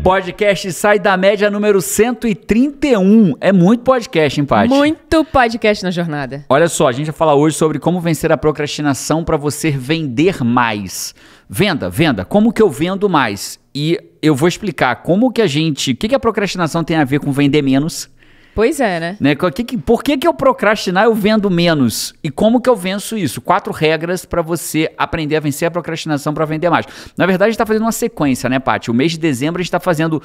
Podcast Sai da Média número 131. É muito podcast, hein, Paty? Muito podcast na jornada. Olha só, a gente vai falar hoje sobre como vencer a procrastinação para você vender mais. Venda. Como que eu vendo mais? E eu vou explicar como que a gente... O que a procrastinação tem a ver com vender menos? Pois é, né? Por que eu procrastinar eu vendo menos? E como que eu venço isso? 4 regras para você aprender a vencer a procrastinação para vender mais. Na verdade, a gente está fazendo uma sequência, né, Paty? O mês de dezembro a gente está fazendo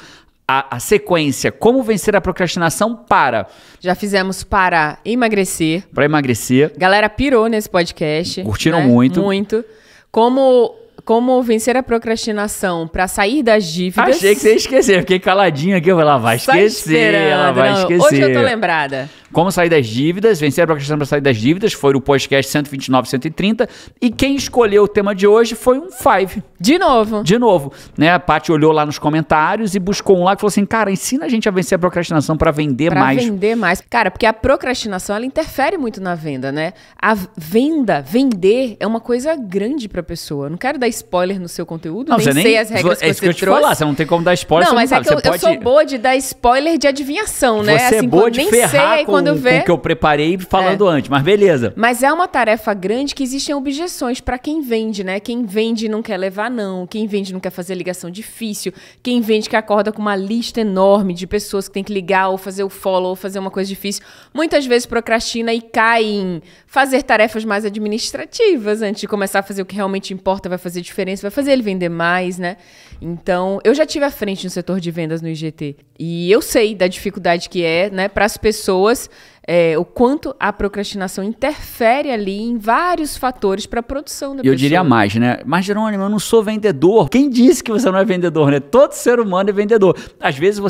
a sequência. Como vencer a procrastinação para... Já fizemos para emagrecer. Para emagrecer. Galera pirou nesse podcast. Curtiram, né? Muito. Como vencer a procrastinação para sair das dívidas. Achei que você ia esquecer. Fiquei caladinho aqui. Ela vai esquecer. Ela vai esquecer. Hoje eu tô lembrada. Como sair das dívidas, vencer a procrastinação para sair das dívidas, foi o podcast 129, 130. E quem escolheu o tema de hoje foi um Five. De novo. Né? A Paty olhou lá nos comentários e buscou um lá que falou assim, cara, ensina a gente a vencer a procrastinação para vender mais. Para vender mais. Cara, porque a procrastinação, ela interfere muito na venda, né? A vender é uma coisa grande pra pessoa. Eu não quero dar spoiler no seu conteúdo, não, nem sei as regras que você trouxe. Falar, você não tem como dar spoiler, não, você mas não é sabe. que eu sou boa de dar spoiler de adivinhação, né? Você assim, é boa de ferrar com o que eu preparei falando antes, mas beleza. Mas é uma tarefa grande que existem objeções pra quem vende, né? Quem vende não quer levar não, quem vende não quer fazer ligação difícil, quem vende que acorda com uma lista enorme de pessoas que tem que ligar ou fazer o follow ou fazer uma coisa difícil. Muitas vezes procrastina e cai em fazer tarefas mais administrativas antes de começar a fazer o que realmente importa, vai fazer diferença, vai fazer ele vender mais, né? Então, eu já tive à frente no setor de vendas no IGT e eu sei da dificuldade que é, né, para as pessoas, o quanto a procrastinação interfere ali em vários fatores para a produção da pessoa. Eu diria mais, né? Mas, Jerônimo, eu não sou vendedor. Quem disse que você não é vendedor, né? Todo ser humano é vendedor. Às vezes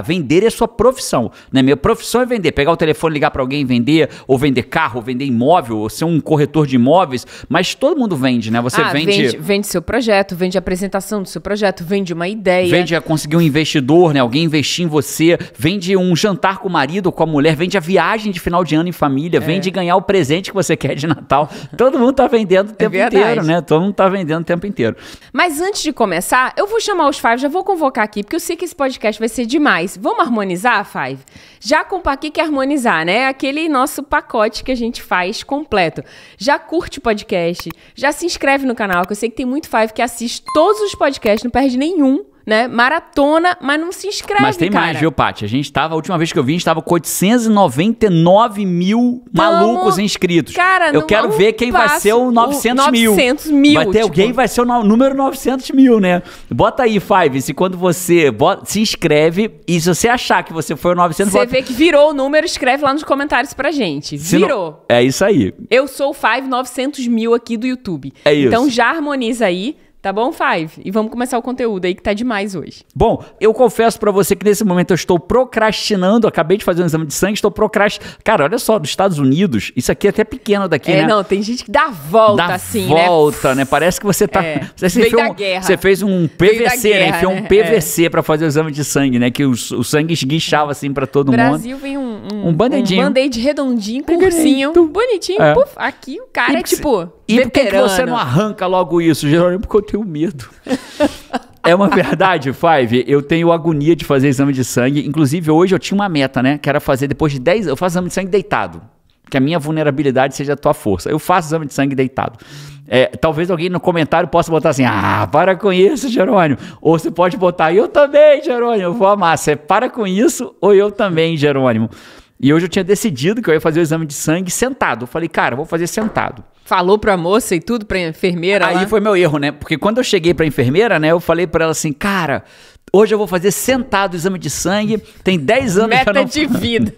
vender é sua profissão, né? Minha profissão é vender. Pegar o telefone, ligar para alguém e vender, ou vender carro, ou vender imóvel, ou ser um corretor de imóveis. Mas todo mundo vende, né? Você vende seu projeto, vende a apresentação do seu projeto, vende uma ideia. Vende a conseguir um investidor, né? Alguém investir em você. Vende um jantar com o marido ou com a mulher. Vende a viagem de final de ano em família, vende ganhar o presente que você quer de Natal. Todo mundo tá vendendo o tempo inteiro, né? Todo mundo tá vendendo o tempo inteiro. Mas antes de começar, eu vou chamar os Five, já vou convocar aqui, porque eu sei que esse podcast vai ser demais. Vamos harmonizar, Five? Já o que é harmonizar, né? Aquele nosso pacote que a gente faz completo. Já curte o podcast, já se inscreve no canal, que eu sei que tem muito Five que assiste todos os podcasts, não perde nenhum. Né? Maratona, mas não se inscreve, mas tem mais, viu, Paty? A última vez que eu vim, a gente tava com 899 mil malucos inscritos. Cara, eu quero ver quem vai ser o 900 mil. Vai ter alguém, vai ser o número 900 mil, né? Bota aí, Five, se quando você se inscreve e se você achar que você foi o 900... Você vê que virou o número, escreve lá nos comentários pra gente. Virou. É isso aí. Eu sou o Five 900 mil aqui do YouTube. É isso. Então já harmoniza aí. Tá bom, Five? E vamos começar o conteúdo aí que tá demais hoje. Bom, eu confesso pra você que nesse momento eu estou procrastinando. Acabei de fazer um exame de sangue, estou procrastinando. Cara, olha só, dos Estados Unidos, isso aqui é até pequeno daqui, né? Não, tem gente que dá volta assim, né? Dá volta, né? Parece que você tá... Você fez um PVC, né? Enfiou um PVC pra fazer o exame de sangue, né? Que o sangue esguichava assim pra todo mundo. No Brasil vem um band-aidinho. Um band-aid redondinho, com ursinho, bonitinho. Puf, aqui o cara é tipo... E por que você não arranca logo isso, Jerônimo? Porque eu tenho medo. É uma verdade, Five. Eu tenho agonia de fazer exame de sangue. Inclusive, hoje eu tinha uma meta, né? Que era fazer depois de 10 anos. Eu faço exame de sangue deitado. Que a minha vulnerabilidade seja a tua força. Eu faço exame de sangue deitado. Talvez alguém no comentário possa botar assim, para com isso, Jerônimo. Ou você pode botar, eu também, Jerônimo. Eu vou amar. Você para com isso ou eu também, Jerônimo. E hoje eu tinha decidido que eu ia fazer o exame de sangue sentado. Eu falei, cara, eu vou fazer sentado. Falou pra moça e tudo, pra enfermeira Aí foi meu erro, né? Porque quando eu cheguei pra enfermeira, né? Eu falei pra ela assim, cara, hoje eu vou fazer sentado o exame de sangue. Tem 10 anos que eu não... Meta de vida.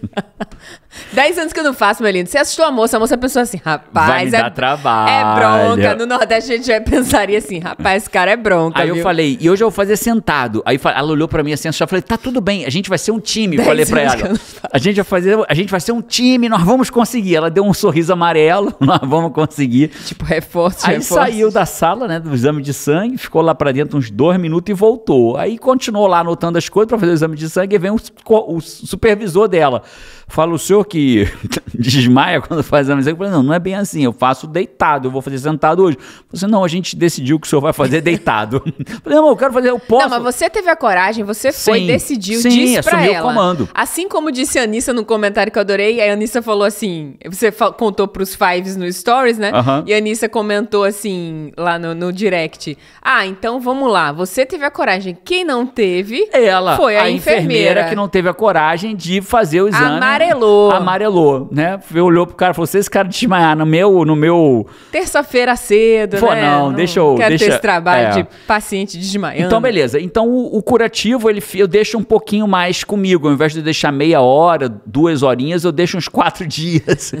10 anos que eu não faço, meu lindo. Você assustou a moça pensou assim, rapaz... Vai me dar trabalho. É bronca. No Nordeste a gente já pensaria assim, rapaz, esse cara é bronca, Aí eu falei, e hoje eu vou fazer sentado. Aí ela olhou pra mim assim, eu falei, tá tudo bem, a gente vai ser um time. Falei pra ela, a gente vai ser um time, nós vamos conseguir. Ela deu um sorriso amarelo, nós vamos conseguir. Tipo, reforço. Aí saiu da sala, né, do exame de sangue, ficou lá pra dentro uns 2 minutos e voltou. Aí continuou lá anotando as coisas pra fazer o exame de sangue e vem o supervisor dela. fala o senhor que desmaia quando faz exame de sangue? Eu falei, não, não é bem assim, eu faço deitado, eu vou fazer sentado hoje. Você, não, a gente decidiu que o senhor vai fazer deitado. Eu falei, não, eu quero fazer, eu posso. Não, mas você teve a coragem, você foi, decidiu, disse pra ela. O comando. Assim como disse a Anissa no comentário que eu adorei, a Anissa falou assim, você contou pros Fives no Stories, né? E a Anissa comentou assim, lá no direct, então vamos lá, você teve a coragem, quem não teve foi a enfermeira que não teve a coragem de fazer o exame. Amarelou, né? Olhou pro cara e falou, se esse cara desmaiar no meu... Terça-feira cedo, né? Não, deixa eu... Quero ter esse trabalho de paciente desmaiando. Então, beleza. Então, o curativo, eu deixo um pouquinho mais comigo. Ao invés de deixar meia hora, 2 horinhas, eu deixo uns 4 dias.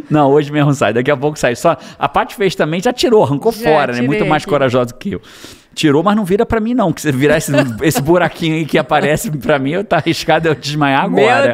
Não, hoje mesmo sai. Daqui a pouco sai. Só a Paty fez também, já tirou, arrancou fora, né? Muito mais corajosa que eu. Tirou, mas não vira pra mim, não. Que se virar esse buraquinho aí que aparece pra mim, eu tá arriscado eu desmaiar agora.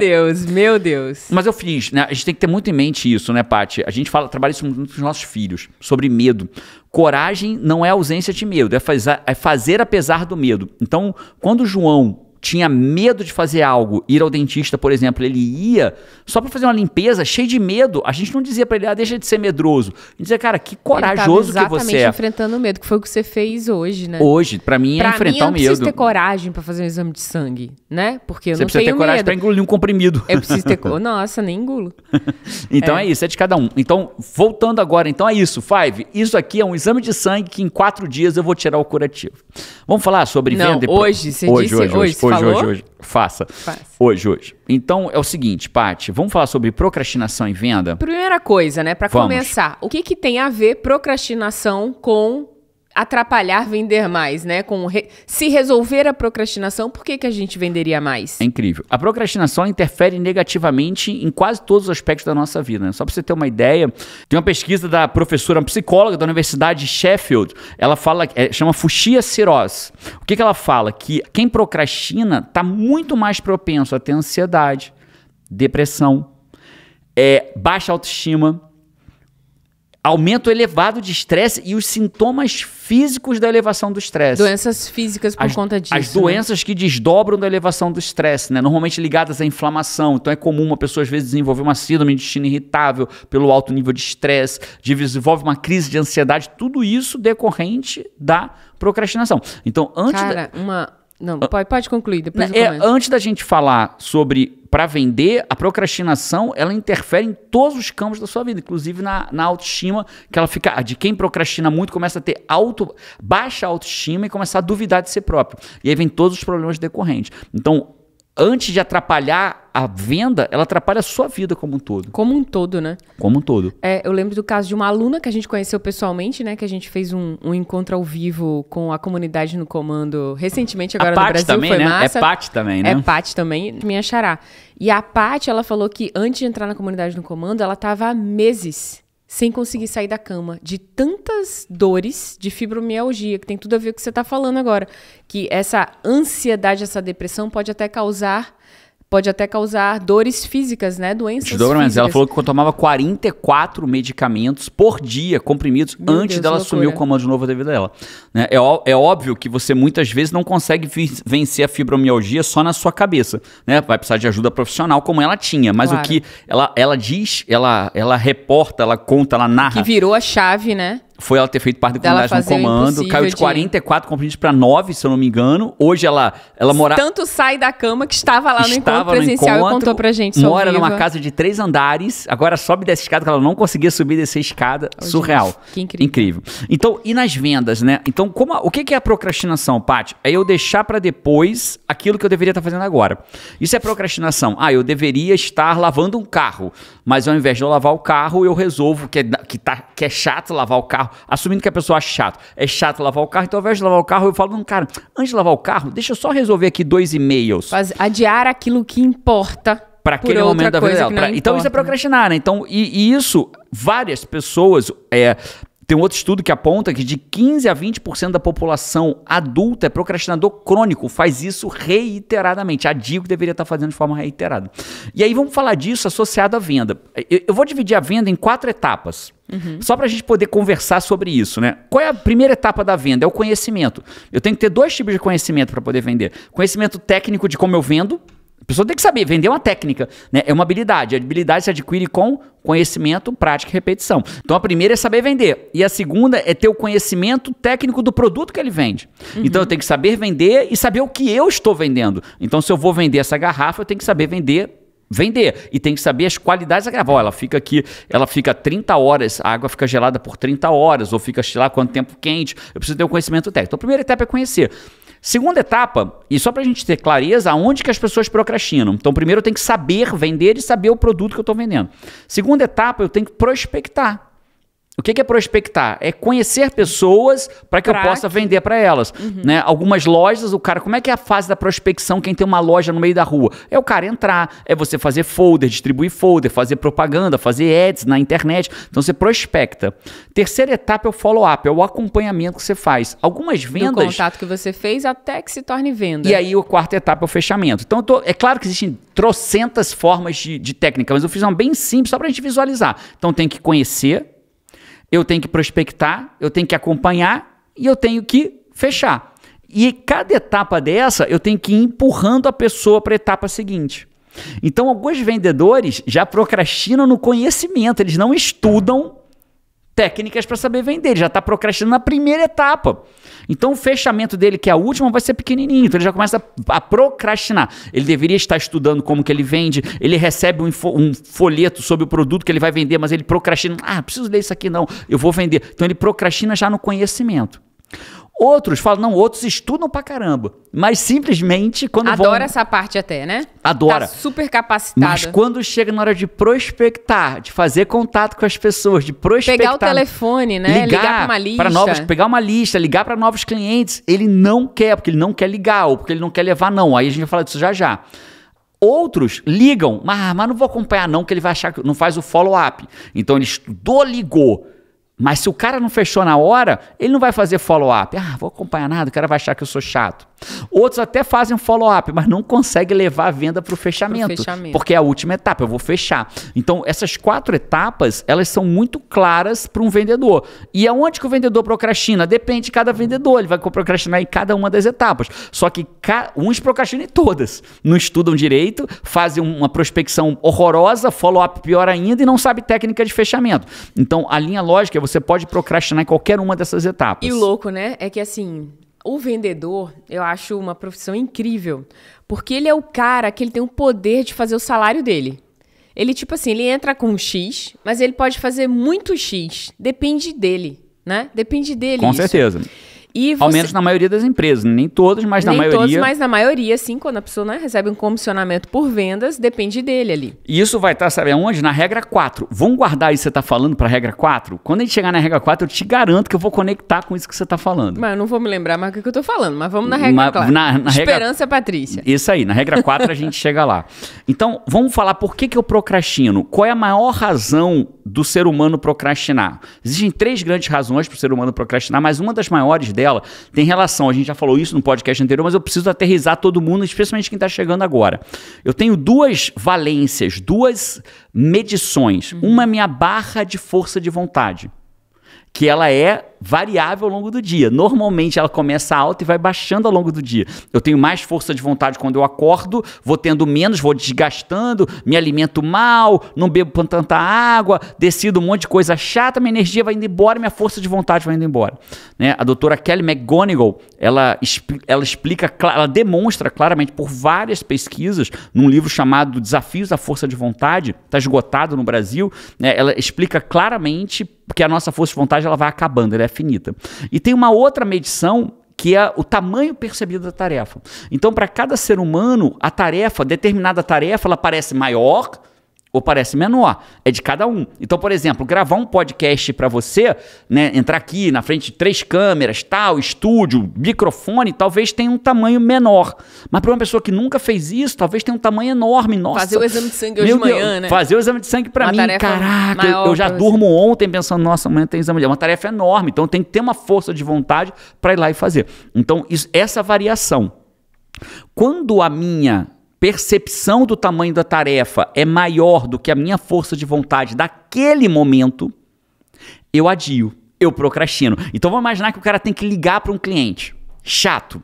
Meu Deus. Mas eu fiz, né? A gente tem que ter muito em mente isso, né, Paty? A gente trabalha isso muito com os nossos filhos, sobre medo. Coragem não é ausência de medo, é fazer apesar do medo. Então, quando o João tinha medo de fazer algo, ir ao dentista, por exemplo, ele ia só para fazer uma limpeza, cheio de medo, a gente não dizia para ele, deixa de ser medroso. A gente dizia, cara, que corajoso que você é. Exatamente enfrentando o medo, que foi o que você fez hoje, né? Hoje, para mim, é enfrentar o medo. Eu preciso ter coragem para fazer um exame de sangue, né? Porque eu não tenho medo. Você precisa ter coragem para engolir um comprimido. Eu preciso ter... Nossa, nem engulo. Então é isso, é de cada um. Então, voltando agora, então é isso, Five, isso aqui é um exame de sangue que em 4 dias eu vou tirar o curativo. Vamos falar sobre venda? Hoje, você disse hoje. Hoje. Faça. Hoje. Então, é o seguinte, Paty, vamos falar sobre procrastinação e venda? Primeira coisa, né, para começar, o que tem a ver procrastinação com atrapalhar vender mais, né? Se resolver a procrastinação, por que a gente venderia mais? É incrível. A procrastinação interfere negativamente em quase todos os aspectos da nossa vida, né? Só para você ter uma ideia, tem uma pesquisa da professora, uma psicóloga da Universidade de Sheffield, ela fala, chama Fushia Siroz. O que ela fala? Que quem procrastina está muito mais propenso a ter ansiedade, depressão, baixa autoestima, aumento elevado de estresse e os sintomas físicos da elevação do estresse. Doenças físicas por conta disso. As doenças que desdobram da elevação do estresse, né? Normalmente ligadas à inflamação. Então é comum uma pessoa às vezes desenvolver uma síndrome de intestino irritável pelo alto nível de estresse, desenvolve uma crise de ansiedade, tudo isso decorrente da procrastinação. Então, antes... Não, pode concluir, depois eu comento. Antes da gente falar sobre para vender, a procrastinação, ela interfere em todos os campos da sua vida, inclusive na autoestima, que ela fica, de quem procrastina muito, começa a ter baixa autoestima e começar a duvidar de si próprio. E aí vem todos os problemas decorrentes. Então, antes de atrapalhar a venda, ela atrapalha a sua vida como um todo. Como um todo, né? Como um todo. Eu lembro do caso de uma aluna que a gente conheceu pessoalmente, né? Que a gente fez um encontro ao vivo com a comunidade no comando recentemente, agora no Brasil, também, foi né? massa. É Paty também, né? É Paty também, minha xará. E a Paty, ela falou que antes de entrar na comunidade no comando, ela estava há meses sem conseguir sair da cama, de tantas dores de fibromialgia, que tem tudo a ver com o que você está falando agora, que essa ansiedade, essa depressão pode até causar dores físicas, né? Doenças físicas. Ela falou que tomava 44 medicamentos por dia, comprimidos, antes dela assumir o comando de novo da vida dela. Né? É óbvio que você muitas vezes não consegue vencer a fibromialgia só na sua cabeça. Né? Vai precisar de ajuda profissional, como ela tinha. Mas o que ela diz, ela reporta, ela conta, ela narra. Que virou a chave, né? Foi ela ter feito parte da comunidade no comando, caiu de 44 comprimidos para 9, se eu não me engano. Hoje ela mora... Tanto sai da cama que estava lá no encontro presencial e contou pra gente. Mora numa casa de 3 andares, agora sobe dessa escada, que ela não conseguia subir dessa escada. Surreal. Gente, que incrível. Então, e nas vendas, né? Então, o que é a procrastinação, Paty? É eu deixar para depois aquilo que eu deveria estar fazendo agora. Isso é procrastinação. Eu deveria estar lavando um carro, mas ao invés de eu lavar o carro, eu resolvo que é chato lavar o carro, assumindo que a pessoa acha chato. É chato lavar o carro, então ao invés de lavar o carro, eu falo, cara, antes de lavar o carro, deixa eu só resolver aqui 2 e-mails. Adiar aquilo que importa. Para aquele momento da vida dela. Então isso é procrastinar, né? Então, e isso, várias pessoas... Tem um outro estudo que aponta que de 15% a 20% da população adulta é procrastinador crônico, faz isso reiteradamente. Adia que deveria estar fazendo de forma reiterada. E aí vamos falar disso associado à venda. Eu vou dividir a venda em 4 etapas, só para a gente poder conversar sobre isso, né? Qual é a primeira etapa da venda? É o conhecimento. Eu tenho que ter 2 tipos de conhecimento para poder vender. Conhecimento técnico de como eu vendo, A pessoa tem que saber, vender uma técnica, né? É uma habilidade. A habilidade se adquire com conhecimento, prática e repetição. Então a primeira é saber vender. E a segunda é ter o conhecimento técnico do produto que ele vende. Então eu tenho que saber vender e saber o que eu estou vendendo. Então se eu vou vender essa garrafa, eu tenho que saber vender. E tem que saber as qualidades da garrafa. Ela fica aqui, ela fica 30 horas, a água fica gelada por 30 horas, ou fica, sei lá, quanto tempo quente. Eu preciso ter o conhecimento técnico. Então a primeira etapa é conhecer. Segunda etapa, e só para a gente ter clareza, aonde que as pessoas procrastinam. Então, primeiro eu tenho que saber vender e saber o produto que eu estou vendendo. Segunda etapa, eu tenho que prospectar. O que é prospectar? É conhecer pessoas para que eu possa vender para elas. Né? Algumas lojas, o cara, como é que é a fase da prospecção quem tem uma loja no meio da rua? É o cara entrar, é você fazer folder, distribuir folder, fazer propaganda, fazer ads na internet. Então você prospecta. Terceira etapa é o follow-up, é o acompanhamento que você faz. Algumas vendas... Do contato que você fez até que se torne venda. E aí a quarta etapa é o fechamento. Então é claro que existem trocentas formas de técnica, mas eu fiz uma bem simples só para a gente visualizar. Então tem que conhecer, eu tenho que prospectar, eu tenho que acompanhar e eu tenho que fechar. E cada etapa dessa, eu tenho que ir empurrando a pessoa para a etapa seguinte. Então, alguns vendedores já procrastinam no conhecimento, eles não estudam técnicas para saber vender, ele já está procrastinando na primeira etapa. Então o fechamento dele, que é a última, vai ser pequenininho, então ele já começa a procrastinar. Ele deveria estar estudando como que ele vende, ele recebe um folheto sobre o produto que ele vai vender, mas ele procrastina, preciso ler isso aqui não, eu vou vender. Então ele procrastina já no conhecimento. Outros falam, não, outros estudam pra caramba, mas simplesmente quando Adora essa parte até, né? Adora. Tá super capacitada. Mas quando chega na hora de prospectar, de fazer contato com as pessoas, de prospectar... Pegar o telefone, né? Ligar pra uma lista. Pegar uma lista, ligar para novos clientes, ele não quer, porque ele não quer ligar, ou porque ele não quer levar não. Aí a gente vai falar disso já. Outros ligam, mas não vou acompanhar não, que ele vai achar que não faz o follow-up. Então ele estudou, ligou. Mas se o cara não fechou na hora, ele não vai fazer follow-up. Vou acompanhar nada, o cara vai achar que eu sou chato. Outros até fazem follow-up, mas não conseguem levar a venda para o fechamento. Porque é a última etapa, eu vou fechar. Então, essas 4 etapas, elas são muito claras para um vendedor. E aonde que o vendedor procrastina? Depende de cada vendedor. Ele vai procrastinar em cada uma das etapas. Só que uns procrastinam em todas. Não estudam direito, fazem uma prospecção horrorosa, follow-up pior ainda e não sabe técnica de fechamento. Então, a linha lógica é você pode procrastinar em qualquer uma dessas etapas. E o louco, né? É que assim, o vendedor, eu acho uma profissão incrível. Porque ele é o cara que ele tem o poder de fazer o salário dele. Ele, tipo assim, ele entra com um X, mas ele pode fazer muito X. Depende dele, né? Depende dele. Com certeza. Ao menos na maioria das empresas. Nem todas, mas na maioria. Nem todos, mas na maioria, sim. Quando a pessoa, né, recebe um comissionamento por vendas, depende dele ali. E isso vai estar, sabe aonde? Na regra 4. Vamos guardar isso que você está falando para a regra 4? Quando a gente chegar na regra 4, eu te garanto que eu vou conectar com isso que você está falando. Mas eu não vou me lembrar mais do que eu estou falando. Mas vamos na regra 4. Esperança, Patrícia. Isso aí. Na regra 4 a gente chega lá. Então, vamos falar por que eu procrastino. Qual é a maior razão do ser humano procrastinar? Existem 3 grandes razões para o ser humano procrastinar, mas uma das maiores dela tem relação, a gente já falou isso no podcast anterior, mas eu preciso aterrissar todo mundo, especialmente quem está chegando agora. Eu tenho 2 valências, 2 medições. Uma é minha barra de força de vontade, que ela é variável ao longo do dia. Normalmente ela começa alta e vai baixando ao longo do dia. Eu tenho mais força de vontade quando eu acordo, vou tendo menos, vou desgastando, me alimento mal, não bebo tanta água, decido um monte de coisa chata, minha energia vai indo embora, minha força de vontade vai indo embora. Né? A doutora Kelly McGonigal, ela explica, ela demonstra claramente por várias pesquisas, num livro chamado Desafios da Força de Vontade, está esgotado no Brasil, né? Ela explica claramente que a nossa força de vontade ela vai acabando, ela é finita. E tem uma outra medição que é o tamanho percebido da tarefa. Então, para cada ser humano, a tarefa, determinada tarefa, ela parece maior ou parece menor. É de cada um. Então, por exemplo, gravar um podcast para você, né, entrar aqui na frente de 3 câmeras, tal, estúdio, microfone, talvez tenha um tamanho menor. Mas para uma pessoa que nunca fez isso, talvez tenha um tamanho enorme. Nossa, fazer o exame de sangue hoje de manhã, né? Fazer o exame de sangue para mim, caraca, eu já durmo ontem pensando, nossa, amanhã tem exame de... É uma tarefa enorme, então tem que ter uma força de vontade para ir lá e fazer. Então, essa variação. Quando a minha percepção do tamanho da tarefa é maior do que a minha força de vontade daquele momento, eu adio, eu procrastino. Então vamos imaginar que o cara tem que ligar para um cliente chato.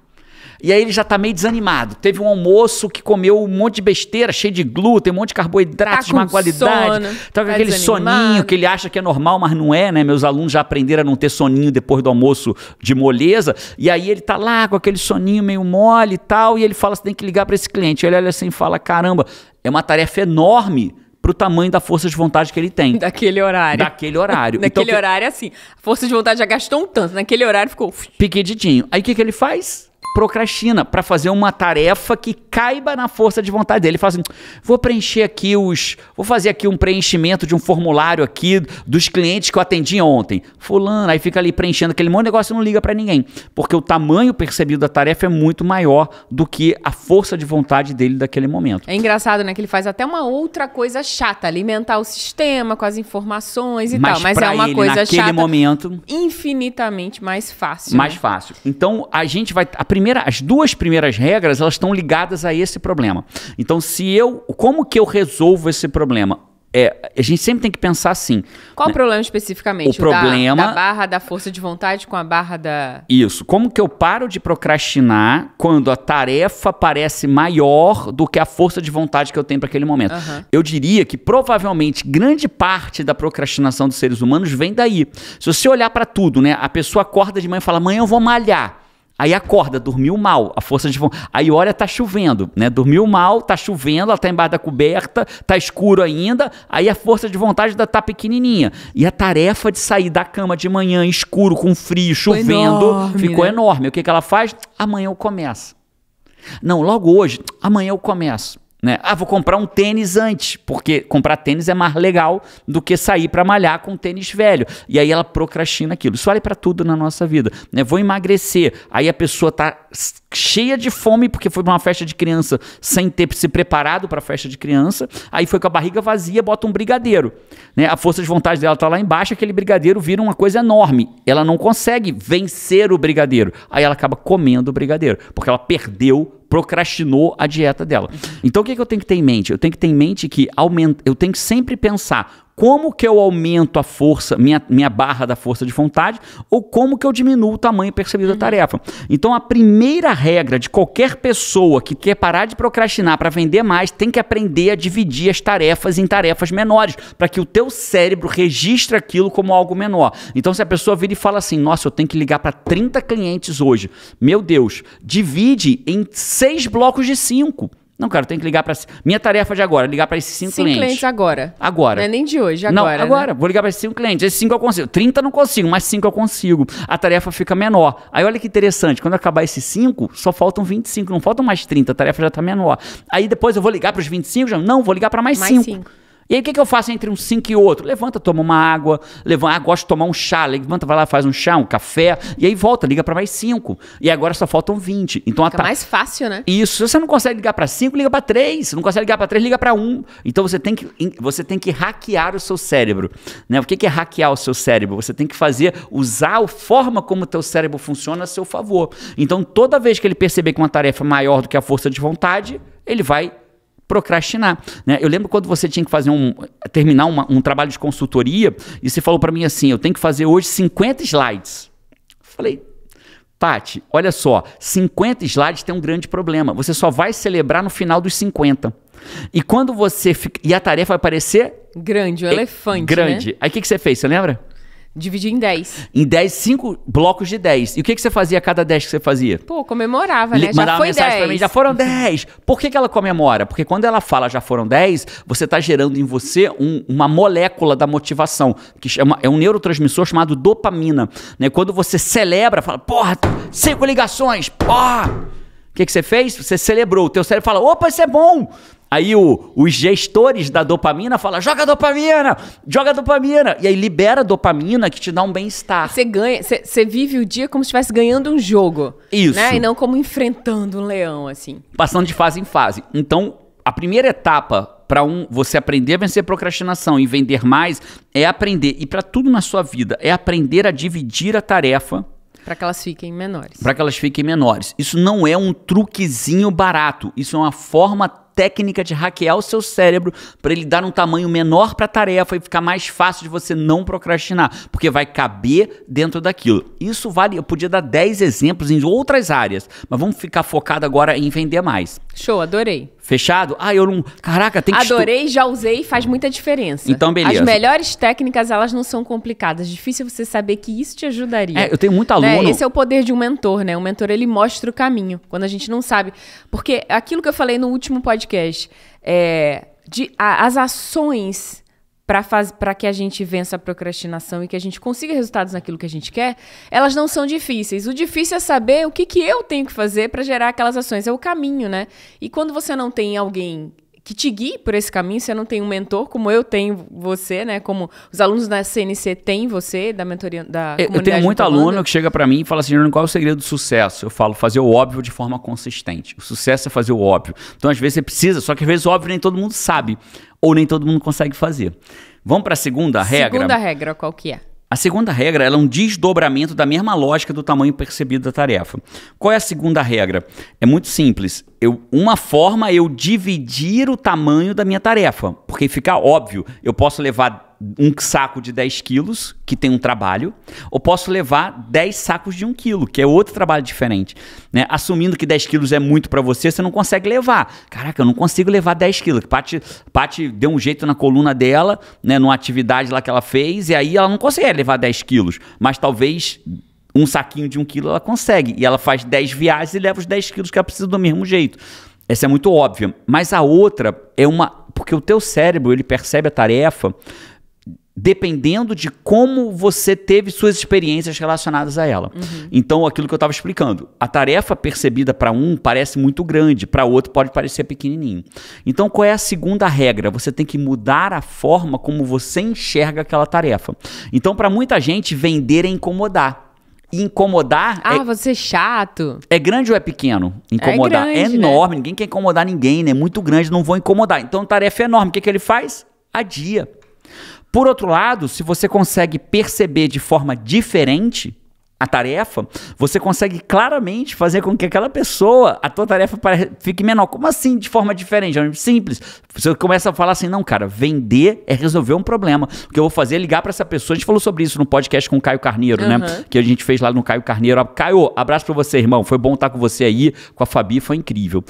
E aí ele já tá meio desanimado. Teve um almoço que comeu um monte de besteira, cheio de glúten, um monte de carboidratos de má qualidade. Tá com aquele soninho que ele acha que é normal, mas não é, né? Meus alunos já aprenderam a não ter soninho depois do almoço de moleza. E aí ele tá lá com aquele soninho meio mole e tal, e ele fala, você tem que ligar para esse cliente. Ele olha assim e fala, caramba, é uma tarefa enorme pro tamanho da força de vontade que ele tem. Daquele horário. Daquele horário. Naquele horário, assim, a força de vontade já gastou um tanto. Naquele horário ficou... Piquedidinho. Aí o que ele faz? Procrastina para fazer uma tarefa que caiba na força de vontade dele. Ele fala assim, vou fazer aqui um preenchimento de um formulário aqui dos clientes que eu atendi ontem. Fulano, aí fica ali preenchendo aquele monte de negócio e não liga para ninguém. Porque o tamanho percebido da tarefa é muito maior do que a força de vontade dele daquele momento. É engraçado, né? Que ele faz até uma outra coisa chata, alimentar o sistema com as informações e tal. Mas é uma coisa naquele chata, momento, infinitamente mais fácil. Mais fácil. Então, a gente vai... As duas primeiras regras, elas estão ligadas a esse problema. Então, como que eu resolvo esse problema? A gente sempre tem que pensar assim. Qual né? o problema especificamente? O problema... Da barra da força de vontade com a barra da... Isso. Como que eu paro de procrastinar quando a tarefa parece maior do que a força de vontade que eu tenho para aquele momento? Eu diria que provavelmente grande parte da procrastinação dos seres humanos vem daí. Se você olhar para tudo, né? A pessoa acorda de manhã e fala, amanhã eu vou malhar. Aí acorda, dormiu mal, a força de vontade. Aí olha, tá chovendo, né? Dormiu mal, tá chovendo, ela tá embaixo da coberta, tá escuro ainda, aí a força de vontade ainda tá pequenininha. E a tarefa de sair da cama de manhã, escuro, com frio, chovendo, ficou enorme. O que ela faz? Amanhã eu começo. Não, logo hoje, amanhã eu começo. Né? Vou comprar um tênis antes, porque comprar tênis é mais legal do que sair para malhar com um tênis velho. E aí ela procrastina aquilo. Isso vale para tudo na nossa vida. Né? Vou emagrecer. Aí a pessoa tá cheia de fome porque foi para uma festa de criança sem ter se preparado para a festa de criança. Aí foi com a barriga vazia, bota um brigadeiro. Né? A força de vontade dela tá lá embaixo, aquele brigadeiro vira uma coisa enorme. Ela não consegue vencer o brigadeiro. Aí ela acaba comendo o brigadeiro, porque ela procrastinou a dieta dela. Então o que eu tenho que ter em mente? Eu tenho que ter em mente que eu tenho que sempre pensar como que eu aumento a força, minha barra da força de vontade, ou como que eu diminuo o tamanho percebido da tarefa. Então a primeira regra de qualquer pessoa que quer parar de procrastinar para vender mais, tem que aprender a dividir as tarefas em tarefas menores, para que o teu cérebro registre aquilo como algo menor. Então se a pessoa vira e fala assim, nossa, eu tenho que ligar para 30 clientes hoje. Meu Deus, divide em 6 blocos de 5. Não, cara, eu tenho que ligar para... Minha tarefa de agora é ligar para esses 5 clientes. 5 clientes agora. Agora. Não é nem de hoje, agora. Não, agora. Né? Vou ligar para esses 5 clientes. Esses 5 eu consigo. 30 não consigo, mas 5 eu consigo. A tarefa fica menor. Aí olha que interessante. Quando acabar esses 5, só faltam 25. Não faltam mais 30. A tarefa já está menor. Aí depois eu vou ligar para os 25? Não, vou ligar para mais 5. E aí o que eu faço entre um 5 e outro? Levanta, toma uma água, gosto de tomar um chá, levanta, vai lá, faz um chá, um café, e aí volta, liga para mais 5. E agora só faltam 20. Então, fica mais fácil, né? Isso. Se você não consegue ligar para 5, liga para 3. Se não consegue ligar para 3, liga para 1. Então você tem que hackear o seu cérebro. Né? O que é hackear o seu cérebro? Você tem que usar a forma como o teu cérebro funciona a seu favor. Então toda vez que ele perceber que uma tarefa é maior do que a força de vontade, ele vai procrastinar. Né? Eu lembro quando você tinha que terminar um trabalho de consultoria e você falou para mim assim, eu tenho que fazer hoje 50 slides. Falei, Paty, olha só, 50 slides tem um grande problema. Você só vai celebrar no final dos 50. E quando e a tarefa vai parecer... grande, um elefante, grande. Né? Aí o que você fez, você lembra? Dividir em 10. Em 10, 5 blocos de 10. E o que você fazia a cada 10 que você fazia? Pô, comemorava, né? Mandava uma mensagem pra mim, já foram 10. Por que ela comemora? Porque quando ela fala já foram 10, você está gerando em você uma molécula da motivação, que é um neurotransmissor chamado dopamina. Né? Quando você celebra, fala, porra, 5 ligações, porra! O que você fez? Você celebrou. O teu cérebro fala, opa, isso é bom! Aí os gestores da dopamina falam, joga dopamina! E aí libera dopamina que te dá um bem-estar. Você ganha, você vive o dia como se estivesse ganhando um jogo. Isso. Né? E não como enfrentando um leão, assim. Passando de fase em fase. Então, a primeira etapa para você aprender a vencer procrastinação e vender mais é aprender, e para tudo na sua vida, é aprender a dividir a tarefa. Para que elas fiquem menores. Para que elas fiquem menores. Isso não é um truquezinho barato. Isso é uma forma técnica de hackear o seu cérebro para ele dar um tamanho menor para a tarefa e ficar mais fácil de você não procrastinar, porque vai caber dentro daquilo. Isso vale, eu podia dar 10 exemplos em outras áreas, mas vamos ficar focado agora em vender mais. Show, adorei. Fechado? Eu não... Caraca, tem que... Adorei, já usei, faz muita diferença. Então, beleza. As melhores técnicas, elas não são complicadas. Difícil você saber que isso te ajudaria. Eu tenho muito aluno... Esse é o poder de um mentor, né? O mentor, ele mostra o caminho, quando a gente não sabe. Porque aquilo que eu falei no último podcast, as ações para que a gente vença a procrastinação e que a gente consiga resultados naquilo que a gente quer, elas não são difíceis. O difícil é saber o que eu tenho que fazer para gerar aquelas ações. É o caminho, né? E quando você não tem alguém que te guie por esse caminho, você não tem um mentor, como eu tenho você, né? Como os alunos da CNC têm você, da mentoria da comunidade. Eu tenho muito aluno que chega para mim e fala assim, Jerônimo, qual é o segredo do sucesso? Eu falo, fazer o óbvio de forma consistente. O sucesso é fazer o óbvio. Então, às vezes, você precisa, só que às vezes o óbvio nem todo mundo sabe, ou nem todo mundo consegue fazer. Vamos para a segunda regra? Segunda regra, qual que é? A segunda regra ela é um desdobramento da mesma lógica do tamanho percebido da tarefa. Qual é a segunda regra? É muito simples. Uma forma é eu dividir o tamanho da minha tarefa, porque fica óbvio. Eu posso levar um saco de 10 quilos, que tem um trabalho, ou posso levar 10 sacos de 1 quilo, que é outro trabalho diferente. Né? Assumindo que 10 quilos é muito para você, você não consegue levar. Caraca, eu não consigo levar 10 quilos. Paty deu um jeito na coluna dela, né, numa atividade lá que ela fez, e aí ela não consegue levar 10 quilos. Mas talvez um saquinho de 1 quilo ela consegue. E ela faz 10 viagens e leva os 10 quilos que ela precisa do mesmo jeito. Essa é muito óbvia. Mas a outra é porque o teu cérebro, ele percebe a tarefa dependendo de como você teve suas experiências relacionadas a ela. Uhum. Então, aquilo que eu estava explicando, a tarefa percebida para um parece muito grande, para outro pode parecer pequenininho. Então, qual é a segunda regra? Você tem que mudar a forma como você enxerga aquela tarefa. Então, para muita gente, vender é incomodar. Incomodar você é chato. É grande ou é pequeno? Incomodar é enorme, né? Ninguém quer incomodar ninguém, né? É muito grande, não vou incomodar. Então, tarefa é enorme. O que ele faz? Adia. Por outro lado, se você consegue perceber de forma diferente a tarefa, você consegue claramente fazer com que aquela pessoa, a tua tarefa fique menor. Como assim de forma diferente? É simples. Você começa a falar assim, não, cara, vender é resolver um problema. O que eu vou fazer é ligar para essa pessoa. A gente falou sobre isso no podcast com o Caio Carneiro, né? Que a gente fez lá no Caio Carneiro. Caio, abraço para você, irmão. Foi bom estar com você aí. Com a Fabi, foi incrível.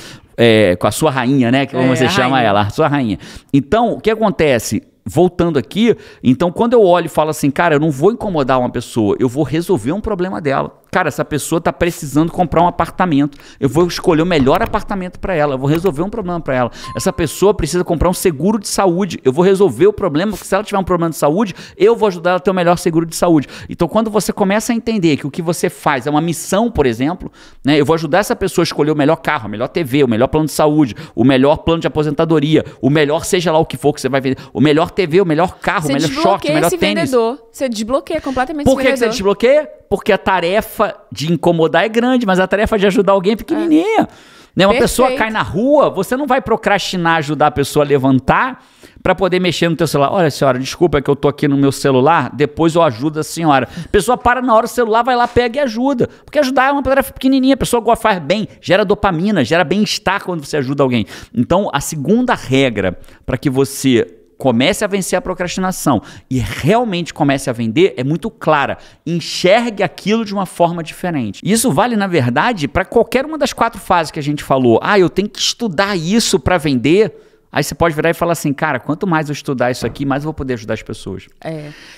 Com a sua rainha, né? Como você chama ela, a sua rainha. Então, o que acontece? Voltando aqui, então quando eu olho e falo assim, cara, eu não vou incomodar uma pessoa, eu vou resolver um problema dela. Cara, essa pessoa está precisando comprar um apartamento, eu vou escolher o melhor apartamento para ela, eu vou resolver um problema para ela. Essa pessoa precisa comprar um seguro de saúde, eu vou resolver o problema, porque se ela tiver um problema de saúde, eu vou ajudar ela a ter o melhor seguro de saúde. Então, quando você começa a entender que o que você faz é uma missão, por exemplo, né, eu vou ajudar essa pessoa a escolher o melhor carro, a melhor TV, o melhor plano de saúde, o melhor plano de aposentadoria, o melhor seja lá o que for que você vai vender, o melhor TV, o melhor carro, o melhor short, o melhor tênis. Você desbloqueia completamente esse vendedor. Por que você desbloqueia? Porque a tarefa de incomodar é grande, mas a tarefa de ajudar alguém é pequenininha. Né? Uma pessoa cai na rua, você não vai procrastinar ajudar a pessoa a levantar para poder mexer no teu celular. Olha, senhora, desculpa que eu tô aqui no meu celular, depois eu ajudo a senhora. A pessoa para na hora do celular, vai lá, pega e ajuda. Porque ajudar é uma tarefa pequenininha, a pessoa faz bem, gera dopamina, gera bem-estar quando você ajuda alguém. Então, a segunda regra para que você comece a vencer a procrastinação e realmente comece a vender é muito clara. Enxergue aquilo de uma forma diferente. Isso vale, na verdade, para qualquer uma das 4 fases que a gente falou. Eu tenho que estudar isso para vender. Aí você pode virar e falar assim, cara, quanto mais eu estudar isso aqui, mais eu vou poder ajudar as pessoas.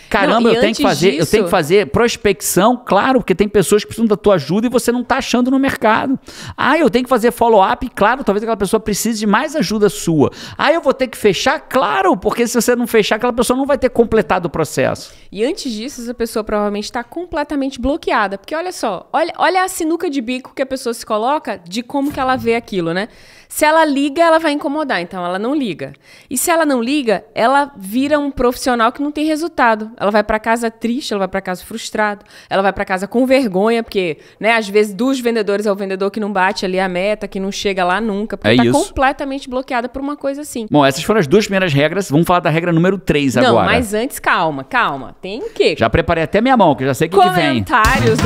Caramba, eu tenho que fazer prospecção, claro, porque tem pessoas que precisam da tua ajuda e você não está achando no mercado. Eu tenho que fazer follow-up, claro, talvez aquela pessoa precise de mais ajuda sua. Eu vou ter que fechar, claro, porque se você não fechar, aquela pessoa não vai ter completado o processo. E antes disso, essa pessoa provavelmente está completamente bloqueada, porque olha só, olha a sinuca de bico que a pessoa se coloca de como que ela vê aquilo, né? Se ela liga, ela vai incomodar, então ela não liga. E se ela não liga, ela vira um profissional que não tem resultado. Ela vai para casa triste, ela vai para casa frustrado, ela vai para casa com vergonha, porque, né, às vezes dos vendedores é o vendedor que não bate ali a meta, que não chega lá nunca, porque tá completamente bloqueada por uma coisa assim. Bom, essas foram as 2 primeiras regras, vamos falar da regra número 3 agora. Não, mas antes, calma. Tem o quê? Já preparei até minha mão, que eu já sei o que vem. Comentários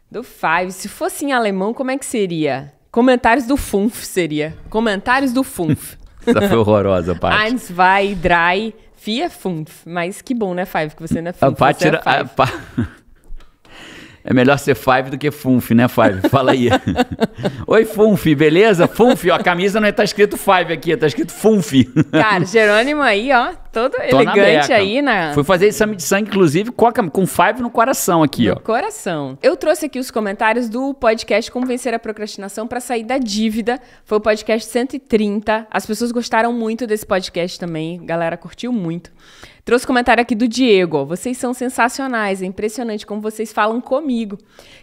do Five. Se fosse em alemão, como é que seria? Comentários do Funf seria. Comentários do Funf. Essa foi horrorosa, Paty. Eins, zwei, drei, vier, fünf. Mas que bom, né, Five? Que você não é Funf, A Paty você é era... Five. É melhor ser Five do que Funf, né, Five? Fala aí. Oi, Funf, beleza? Funf, ó, a camisa não tá escrito Five aqui, tá escrito Funf. Cara, Jerônimo aí, ó, todo Tô elegante na aí na... Fui fazer exame de sangue, inclusive, com Five no coração aqui, No ó. coração. Eu trouxe aqui os comentários do podcast Como Vencer a Procrastinação para Sair da Dívida. Foi o podcast 130. As pessoas gostaram muito desse podcast também. A galera curtiu muito. Trouxe comentário aqui do Diego. Ó. Vocês são sensacionais. É impressionante como vocês falam comigo.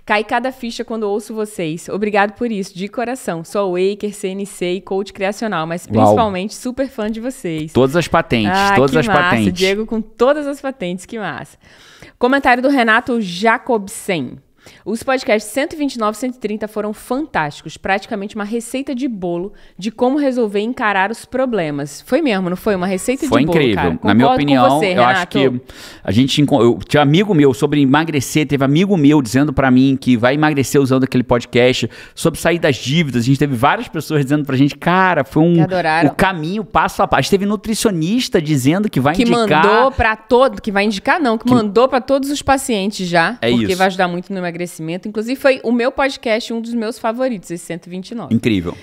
Cai cada ficha quando ouço vocês. Obrigado por isso, de coração. Sou Waker, CNC e coach criacional, mas principalmente super fã de vocês. Todas as patentes, todas as massa. patentes. Diego com todas as patentes, que massa. Comentário do Renato Jacobsen. Os podcasts 129 e 130 foram fantásticos, praticamente uma receita de bolo de como resolver e encarar os problemas. Foi mesmo, não foi? Uma receita de bolo, Foi incrível. cara. Na minha opinião, com você, eu acho que a gente... Eu tinha amigo meu sobre emagrecer, teve amigo meu dizendo pra mim que vai emagrecer usando aquele podcast, sobre sair das dívidas. A gente teve várias pessoas dizendo pra gente, cara, foi o caminho passo a passo. A gente teve nutricionista dizendo que vai indicar... Que mandou pra todo... Que vai indicar, não. Que mandou pra todos os pacientes já. É porque isso. vai ajudar muito no emagrecimento. Inclusive, foi o meu podcast, um dos meus favoritos, esse 129. Incrível.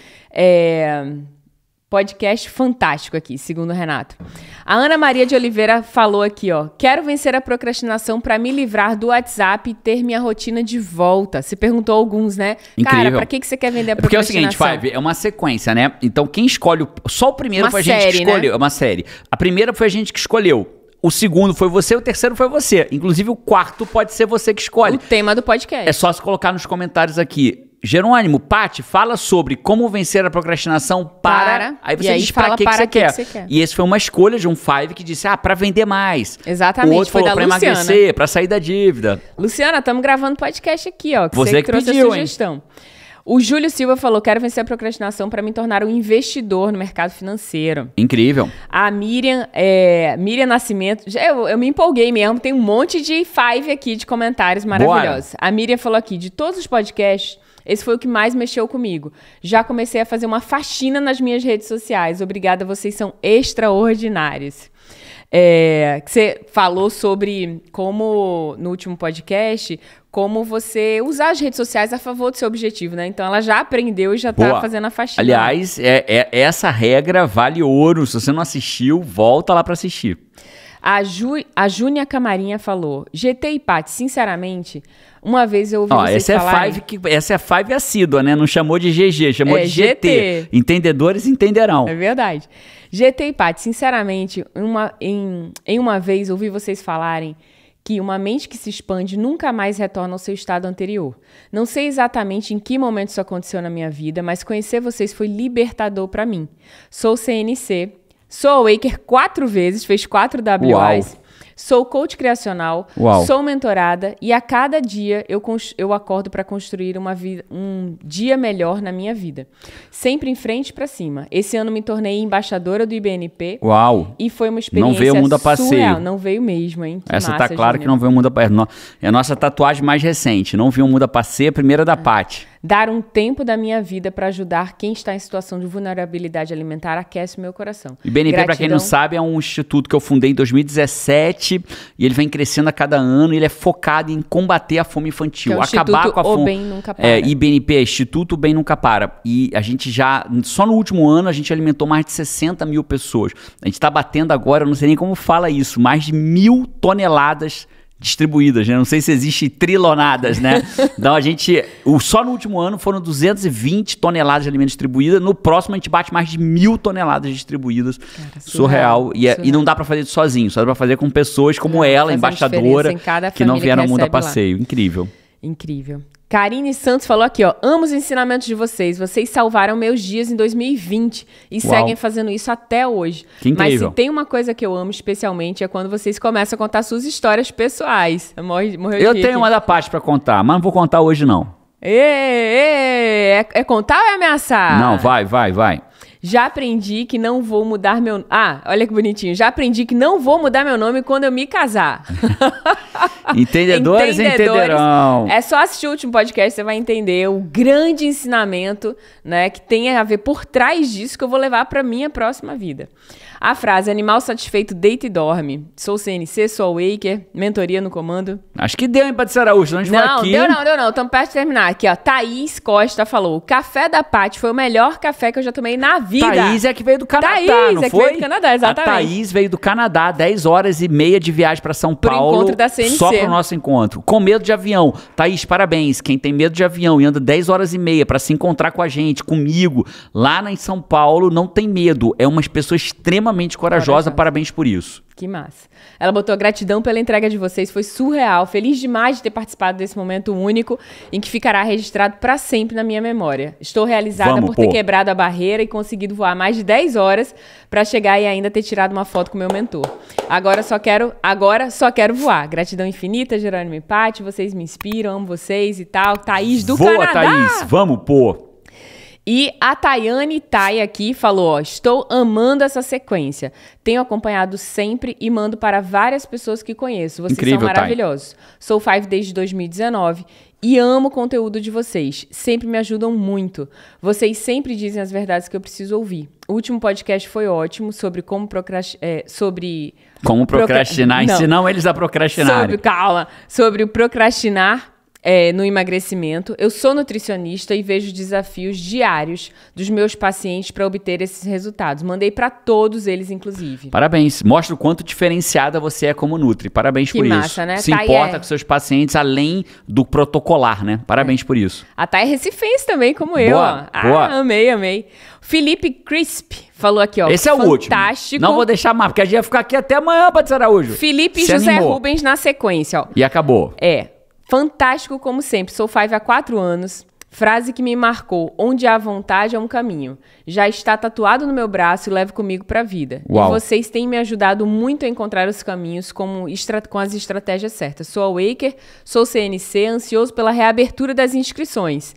Podcast fantástico aqui, segundo o Renato. A Ana Maria de Oliveira falou aqui, ó. Quero vencer a procrastinação para me livrar do WhatsApp e ter minha rotina de volta. Você perguntou alguns, né? Incrível. Cara, pra que você quer vender a Porque é o procrastinação? seguinte, Five, é uma sequência, né? Então, quem escolhe... Só o primeiro Uma foi a gente série, que escolheu. né? É uma série. A primeira foi a gente que escolheu. O segundo foi você, o terceiro foi você. Inclusive, o quarto pode ser você que escolhe. O tema do podcast. É só se colocar nos comentários aqui. Jerônimo, Paty, fala sobre como vencer a procrastinação para... Aí você diz para que você quer. E esse foi uma escolha de um Five que disse, para vender mais. Exatamente, o outro foi falou da para Luciana. emagrecer, para sair da dívida. Luciana, estamos gravando podcast aqui, ó. Você que trouxe pediu, a sugestão. O Júlio Silva falou, quero vencer a procrastinação para me tornar um investidor no mercado financeiro. Incrível. A Miriam Nascimento, eu me empolguei mesmo, tem um monte de Five aqui de comentários maravilhosos. Bora. A Miriam falou aqui, de todos os podcasts, esse foi o que mais mexeu comigo. Já comecei a fazer uma faxina nas minhas redes sociais. Obrigada, vocês são extraordinários. Que você falou sobre como, no último podcast, como você usar as redes sociais a favor do seu objetivo, né? Então, ela já aprendeu e já tá fazendo a faxina. Aliás, essa regra vale ouro. Se você não assistiu, volta lá para assistir. A Júnia Camarinha falou, GT e Paty, sinceramente, uma vez eu ouvi vocês falarem... Essa é Five assídua, né? Não chamou de GG, chamou de GT. Entendedores entenderão. É verdade. GT e Paty, sinceramente, em uma vez ouvi vocês falarem que uma mente que se expande nunca mais retorna ao seu estado anterior. Não sei exatamente em que momento isso aconteceu na minha vida, mas conhecer vocês foi libertador para mim. Sou CNC, sou Waker 4 vezes, fez 4 WIs. Uau. Sou coach criacional, sou mentorada e a cada dia eu acordo para construir um dia melhor na minha vida. Sempre em frente para cima. Esse ano me tornei embaixadora do IBNP. Uau! E foi uma experiência não veio o mundo a passeio. Surreal. Não veio mesmo, hein? Que essa massa, tá claro Júnior. Que não veio o mundo a passeio. É a nossa tatuagem mais recente. Não viu o mundo a passeio, a primeira da Paty. Dar um tempo da minha vida para ajudar quem está em situação de vulnerabilidade alimentar aquece o meu coração. IBNP, para quem não sabe, é um instituto que eu fundei em 2017 e ele vem crescendo a cada ano e ele é focado em combater a fome infantil. Que é o acabar com a fome. O Bem Nunca Para. IBNP é Instituto Bem Nunca Para. E a gente já, só no último ano, a gente alimentou mais de 60 mil pessoas. A gente está batendo agora, eu não sei nem como fala isso, mais de 1.000 toneladas distribuídas, né? Não sei se existe trilonadas, né? Então só no último ano foram 220 toneladas de alimento distribuídas. No próximo a gente bate mais de 1.000 toneladas distribuídas. Cara, surreal. E não dá pra fazer isso sozinho, só dá pra fazer com pessoas como ela, embaixadora, que não vieram ao mundo a passeio. Incrível. Incrível. Karine Santos falou aqui, ó, amo os ensinamentos de vocês. Vocês salvaram meus dias em 2020 e seguem fazendo isso até hoje. Que incrível. Mas se tem uma coisa que eu amo especialmente é quando vocês começam a contar suas histórias pessoais. Eu tenho uma da Paty pra contar, mas não vou contar hoje não. É contar ou é ameaçar? Não, vai. Já aprendi que não vou mudar meu... Ah, olha que bonitinho. Já aprendi que não vou mudar meu nome quando eu me casar. Entendedores entenderão. É só assistir o último podcast, você vai entender o grande ensinamento, né, que tem a ver por trás disso que eu vou levar para minha próxima vida. A frase, animal satisfeito deita e dorme. Sou CNC, sou Waker, mentoria no comando. Acho que deu, hein, Patrícia Araújo? Não, aqui... deu não. Estamos perto de terminar. Aqui, ó, Thaís Costa falou, o café da Paty foi o melhor café que eu já tomei na vida. Thaís é que veio do Canadá, não foi? Que veio do Canadá, exatamente. A Thaís veio do Canadá, 10 horas e meia de viagem para São Paulo. Pro encontro da CNC. Só pro nosso encontro. Com medo de avião. Thaís, parabéns. Quem tem medo de avião e anda 10 horas e meia para se encontrar com a gente, comigo, lá em São Paulo, não tem medo. É uma pessoa extremamente corajosa. Parabéns por isso. Que massa. Ela botou gratidão pela entrega de vocês, foi surreal. Feliz demais de ter participado desse momento único em que ficará registrado para sempre na minha memória. Estou realizada por ter quebrado a barreira e conseguido voar mais de 10 horas para chegar e ainda ter tirado uma foto com meu mentor. Agora só quero voar. Gratidão infinita, Jerônimo e Paty, vocês me inspiram, amo vocês e tal. Thaís do Canadá. Voa, Thaís, vamos, pô. E a Tayane Tai aqui falou, ó, estou amando essa sequência. Tenho acompanhado sempre e mando para várias pessoas que conheço. Vocês são maravilhosos. Sou Five desde 2019 e amo o conteúdo de vocês. Sempre me ajudam muito. Vocês sempre dizem as verdades que eu preciso ouvir. O último podcast foi ótimo sobre como procrastinar. Ensinam eles a procrastinar. Sobre o procrastinar. No emagrecimento. Eu sou nutricionista e vejo desafios diários dos meus pacientes para obter esses resultados. Mandei para todos eles, inclusive. Parabéns. Mostra o quanto diferenciada você é como Nutri. Parabéns por massa, isso. Né? Se importa com seus pacientes além do protocolar, né? Parabéns por isso. A Thay é recifense também, como eu. Ó. Boa. Amei. Felipe Crisp falou aqui, ó. Esse é o último. Fantástico. Não vou deixar mais, porque a gente vai ficar aqui até amanhã, Patrícia Araújo. Felipe José Rubens na sequência, ó. E acabou. Fantástico como sempre. Sou Five há 4 anos. Frase que me marcou. Onde há vontade é um caminho. Já está tatuado no meu braço e levo comigo para a vida. Uau. E vocês têm me ajudado muito a encontrar os caminhos com as estratégias certas. Sou a Waker, sou CNC, ansioso pela reabertura das inscrições.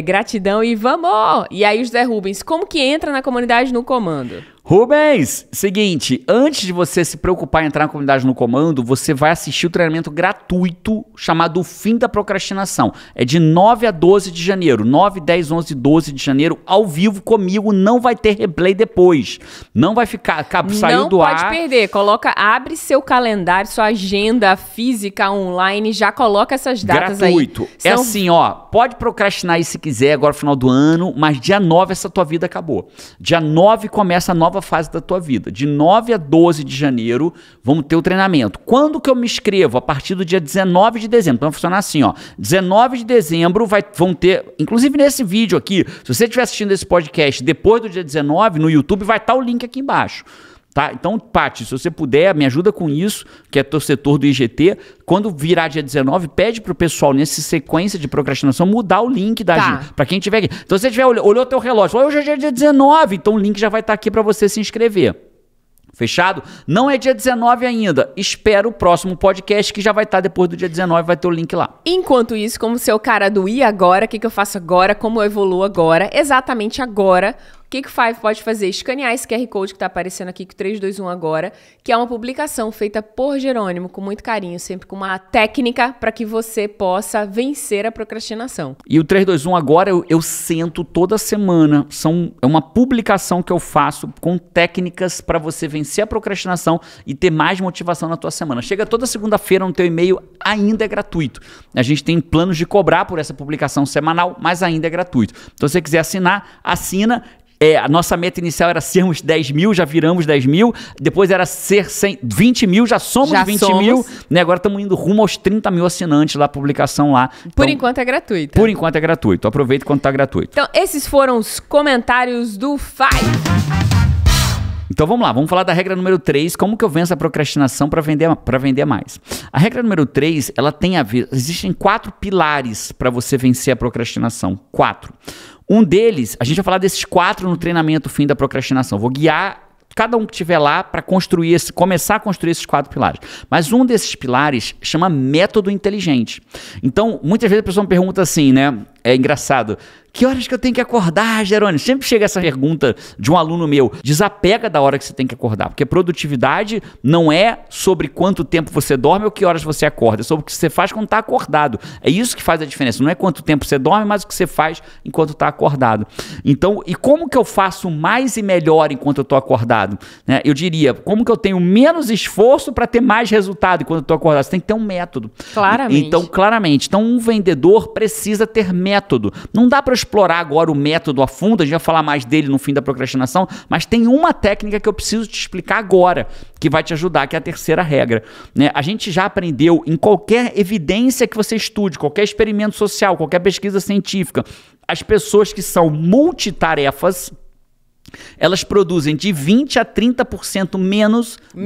Gratidão e vamos! E aí o José Rubens, como que entra na comunidade no comando? Rubens, seguinte, antes de você se preocupar em entrar na comunidade no comando, você vai assistir o treinamento gratuito chamado O Fim da Procrastinação. É de 9 a 12 de janeiro, 9, 10, 11, 12 de janeiro, ao vivo comigo, não vai ter replay depois. Não vai ficar, saiu do ar. Não pode perder, abre seu calendário, sua agenda física online, já coloca essas datas gratuito. Aí. É assim, ó, pode procrastinar aí se quiser, agora no final do ano, mas dia 9 essa tua vida acabou. Dia 9 começa a nova fase da tua vida. De 9 a 12 de janeiro, vamos ter o treinamento. Quando que eu me inscrevo? A partir do dia 19 de dezembro. Então vai funcionar assim, ó. 19 de dezembro vão ter, inclusive nesse vídeo aqui, se você estiver assistindo esse podcast depois do dia 19, no YouTube vai estar o link aqui embaixo. Tá? Então, Paty, se você puder, me ajuda com isso, que é teu setor do IGT. Quando virar dia 19, pede pro pessoal, nessa sequência de procrastinação, mudar o link da agenda. Pra quem tiver aqui. Então, se você tiver, olhou teu relógio, falou, hoje é dia 19, então o link já vai estar aqui para você se inscrever. Fechado? Não é dia 19 ainda. Espera o próximo podcast que já vai estar depois do dia 19, vai ter o link lá. Enquanto isso, como ser o cara do e agora, o que eu faço agora, como eu evoluo agora, exatamente agora, o que o Five pode fazer? Escanear esse QR Code que está aparecendo aqui com 321 agora, que é uma publicação feita por Jerônimo, com muito carinho, sempre com uma técnica para que você possa vencer a procrastinação. E o 321 agora eu sento toda semana, é uma publicação que eu faço com técnicas para você vencer a procrastinação e ter mais motivação na tua semana. Chega toda segunda-feira no teu e-mail, ainda é gratuito. A gente tem planos de cobrar por essa publicação semanal, mas ainda é gratuito. Então se você quiser assinar, assina. A nossa meta inicial era sermos 10 mil, já viramos 10 mil. Depois era ser 20 mil, já somos 20 mil. Né? Agora estamos indo rumo aos 30 mil assinantes lá, publicação lá. Então, por enquanto é gratuito. Por enquanto é gratuito. Aproveita quando está gratuito. Então, esses foram os comentários do Five. Então vamos lá, vamos falar da regra número 3, como que eu venço a procrastinação para vender mais. A regra número 3, ela tem a ver, existem 4 pilares para você vencer a procrastinação, 4. Um deles, a gente vai falar desses 4 no treinamento Fim da Procrastinação, vou guiar cada um que estiver lá para começar a construir esses 4 pilares. Mas um desses pilares chama método inteligente. Então, muitas vezes a pessoa me pergunta assim, né? É engraçado. Que horas que eu tenho que acordar, Jerônimo? Sempre chega essa pergunta de um aluno meu. Desapega da hora que você tem que acordar. Porque produtividade não é sobre quanto tempo você dorme ou que horas você acorda. É sobre o que você faz quando está acordado. É isso que faz a diferença. Não é quanto tempo você dorme, mas o que você faz enquanto está acordado. Então, e como que eu faço mais e melhor enquanto eu estou acordado? Né? Eu diria, como que eu tenho menos esforço para ter mais resultado enquanto eu estou acordado? Você tem que ter um método. Claramente. Então, claramente. Então, um vendedor precisa ter método. Não dá para explorar agora o método a fundo, a gente vai falar mais dele no fim da procrastinação, mas tem uma técnica que eu preciso te explicar agora, que vai te ajudar, que é a terceira regra. Né? A gente já aprendeu em qualquer evidência que você estude, qualquer experimento social, qualquer pesquisa científica, as pessoas que são multitarefas, elas produzem de 20% a 30% menos do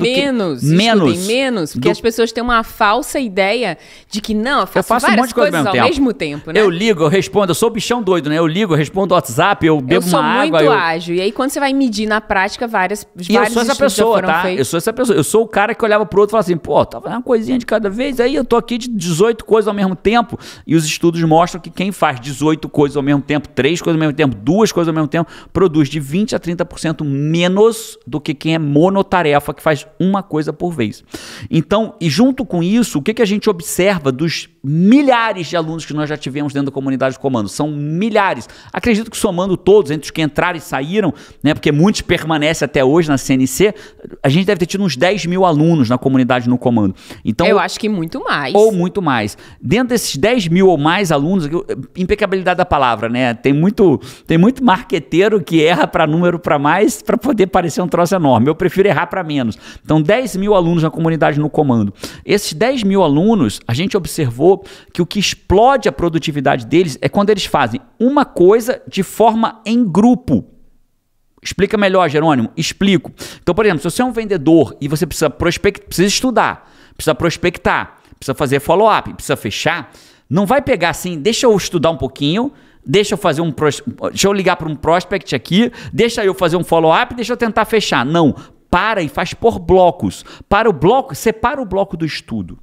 menos, porque as pessoas têm uma falsa ideia de que não, eu faço várias coisas ao mesmo tempo, né? Eu ligo, eu respondo, eu sou bichão doido, né? Eu ligo, eu respondo o WhatsApp, eu bebo uma água. Eu sou muito ágil, e aí quando você vai medir na prática, vários eu sou essa pessoa, tá? Feitos. Eu sou essa pessoa, eu sou o cara que olhava pro outro e falava assim, pô, tá fazendo uma coisinha de cada vez, aí eu tô aqui de 18 coisas ao mesmo tempo, e os estudos mostram que quem faz 18 coisas ao mesmo tempo, 3 coisas ao mesmo tempo, 2 coisas ao mesmo tempo, produz de 20% a 30% menos do que quem é monotarefa, que faz uma coisa por vez. Então, e junto com isso, o que a gente observa dos milhares de alunos que nós já tivemos dentro da comunidade de comando? São milhares. Acredito que somando todos, entre os que entraram e saíram, né, porque muitos permanecem até hoje na CNC, a gente deve ter tido uns 10 mil alunos na comunidade no comando. Então, eu acho que muito mais. Ou muito mais. Dentro desses 10 mil ou mais alunos, impecabilidade da palavra, né? Tem muito marqueteiro que erra para número para mais para poder parecer um troço enorme. Eu prefiro errar para menos. Então, 10 mil alunos na comunidade no comando. Esses 10 mil alunos, a gente observou que o que explode a produtividade deles é quando eles fazem uma coisa de forma em grupo. Explica melhor, Jerônimo. Explico. Então, por exemplo, se você é um vendedor e você precisa estudar, precisa prospectar, precisa fazer follow-up, precisa fechar, não vai pegar assim, deixa eu estudar um pouquinho, deixa eu ligar para um prospect aqui, deixa eu fazer um follow-up, deixa eu tentar fechar. Não, para e faz por blocos. Separa o bloco do estudo.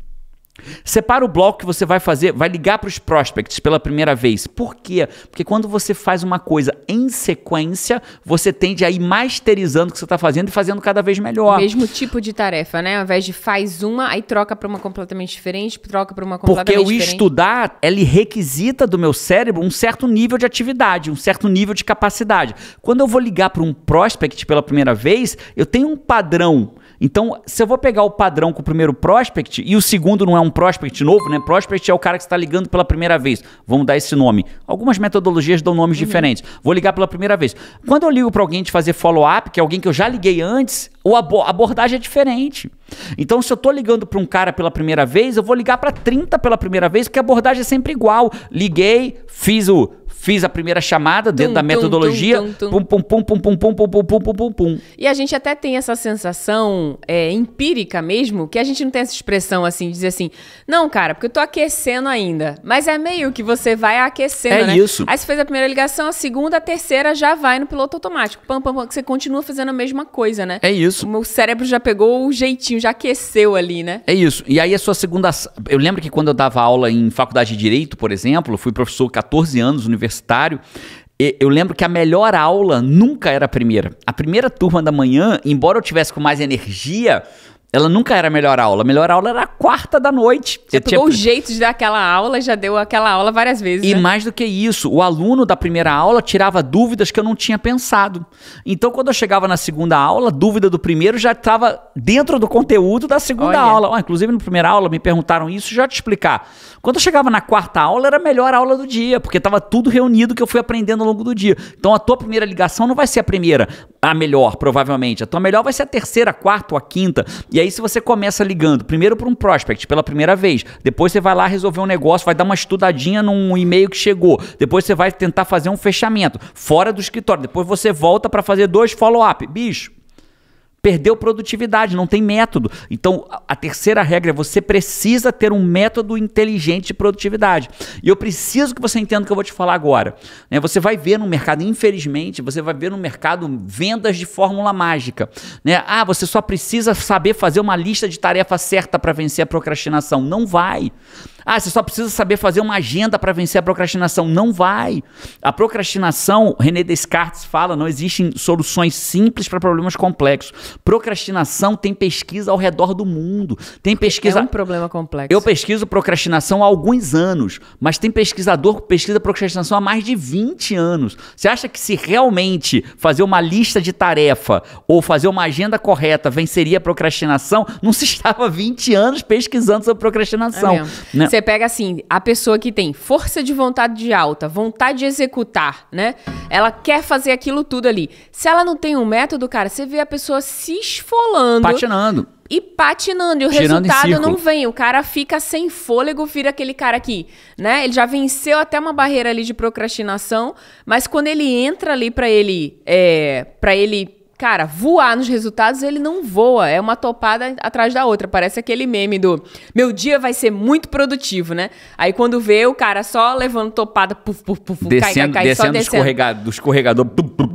Separa o bloco que você vai fazer, vai ligar para os prospects pela primeira vez. Por quê? Porque quando você faz uma coisa em sequência, você tende a ir masterizando o que você está fazendo e fazendo cada vez melhor. Mesmo tipo de tarefa, né? Ao invés de faz uma, aí troca para uma completamente diferente, troca para uma completamente diferente. Porque o estudar, ele requisita do meu cérebro um certo nível de atividade, um certo nível de capacidade. Quando eu vou ligar para um prospect pela primeira vez, eu tenho um padrão. Então, se eu vou pegar o padrão com o primeiro prospect e o segundo não é um prospect novo, né? Prospect é o cara que está ligando pela primeira vez. Vamos dar esse nome. Algumas metodologias dão nomes diferentes. Vou ligar pela primeira vez. Quando eu ligo para alguém de fazer follow-up, que é alguém que eu já liguei antes, a abordagem é diferente. Então, se eu estou ligando para um cara pela primeira vez, eu vou ligar para 30 pela primeira vez, porque a abordagem é sempre igual. Liguei, fiz a primeira chamada dentro da metodologia, pum. E a gente até tem essa sensação empírica mesmo, que a gente não tem essa expressão assim, dizer assim, não, cara, porque eu tô aquecendo ainda. Mas é meio que você vai aquecendo, né? É isso. Aí você fez a primeira ligação, a segunda, a terceira já vai no piloto automático. Que você continua fazendo a mesma coisa, né? É isso. O meu cérebro já pegou o jeitinho, já aqueceu ali, né? É isso. E aí a sua segunda... Eu lembro que quando eu dava aula em faculdade de Direito, por exemplo, fui professor 14 anos, universitário, eu lembro que a melhor aula nunca era a primeira. A primeira turma da manhã, embora eu tivesse com mais energia, ela nunca era a melhor aula. A melhor aula era a quarta da noite. Você pegou o jeito de dar aquela aula, já deu aquela aula várias vezes. E né? mais do que isso, o aluno da primeira aula tirava dúvidas que eu não tinha pensado. Então, quando eu chegava na segunda aula, a dúvida do primeiro já estava dentro do conteúdo da segunda aula. Inclusive, na primeira aula, me perguntaram isso, já te explicar. Quando eu chegava na quarta aula, era a melhor aula do dia, porque estava tudo reunido que eu fui aprendendo ao longo do dia. Então, a tua primeira ligação não vai ser a primeira, a melhor, provavelmente. A tua melhor vai ser a terceira, a quarta ou a quinta. E aí, se você começa ligando primeiro para um prospect pela primeira vez, depois você vai lá resolver um negócio, vai dar uma estudadinha num e-mail que chegou, depois você vai tentar fazer um fechamento fora do escritório, depois você volta para fazer 2 follow-up. Bicho, Perdeu produtividade, não tem método. Então, a terceira regra é você precisa ter um método inteligente de produtividade. E eu preciso que você entenda o que eu vou te falar agora. Né? Você vai ver no mercado, infelizmente, você vai ver no mercado vendas de fórmula mágica. Né? Ah, você só precisa saber fazer uma lista de tarefa certa para vencer a procrastinação. Não vai. Ah, você só precisa saber fazer uma agenda para vencer a procrastinação. Não vai. A procrastinação, René Descartes fala, não existem soluções simples para problemas complexos. Procrastinação tem pesquisa ao redor do mundo. Tem pesquisa... É um problema complexo. Eu pesquiso procrastinação há alguns anos, mas tem pesquisador que pesquisa procrastinação há mais de 20 anos. Você acha que se realmente fazer uma lista de tarefa ou fazer uma agenda correta venceria a procrastinação, não se estava 20 anos pesquisando sobre procrastinação. Né? Você pega assim, a pessoa que tem força de vontade alta, vontade de executar, né? Ela quer fazer aquilo tudo ali. Se ela não tem um método, cara, você vê a pessoa se esfolando. Patinando. E patinando, e o resultado não vem. O cara fica sem fôlego, vira aquele cara aqui, né? Ele já venceu até uma barreira ali de procrastinação, mas quando ele entra ali pra ele, cara, voar nos resultados, ele não voa. É uma topada atrás da outra. Parece aquele meme do meu dia vai ser muito produtivo, né? Aí quando vê o cara só levando topada, puf, puf, puf, descendo do escorregador,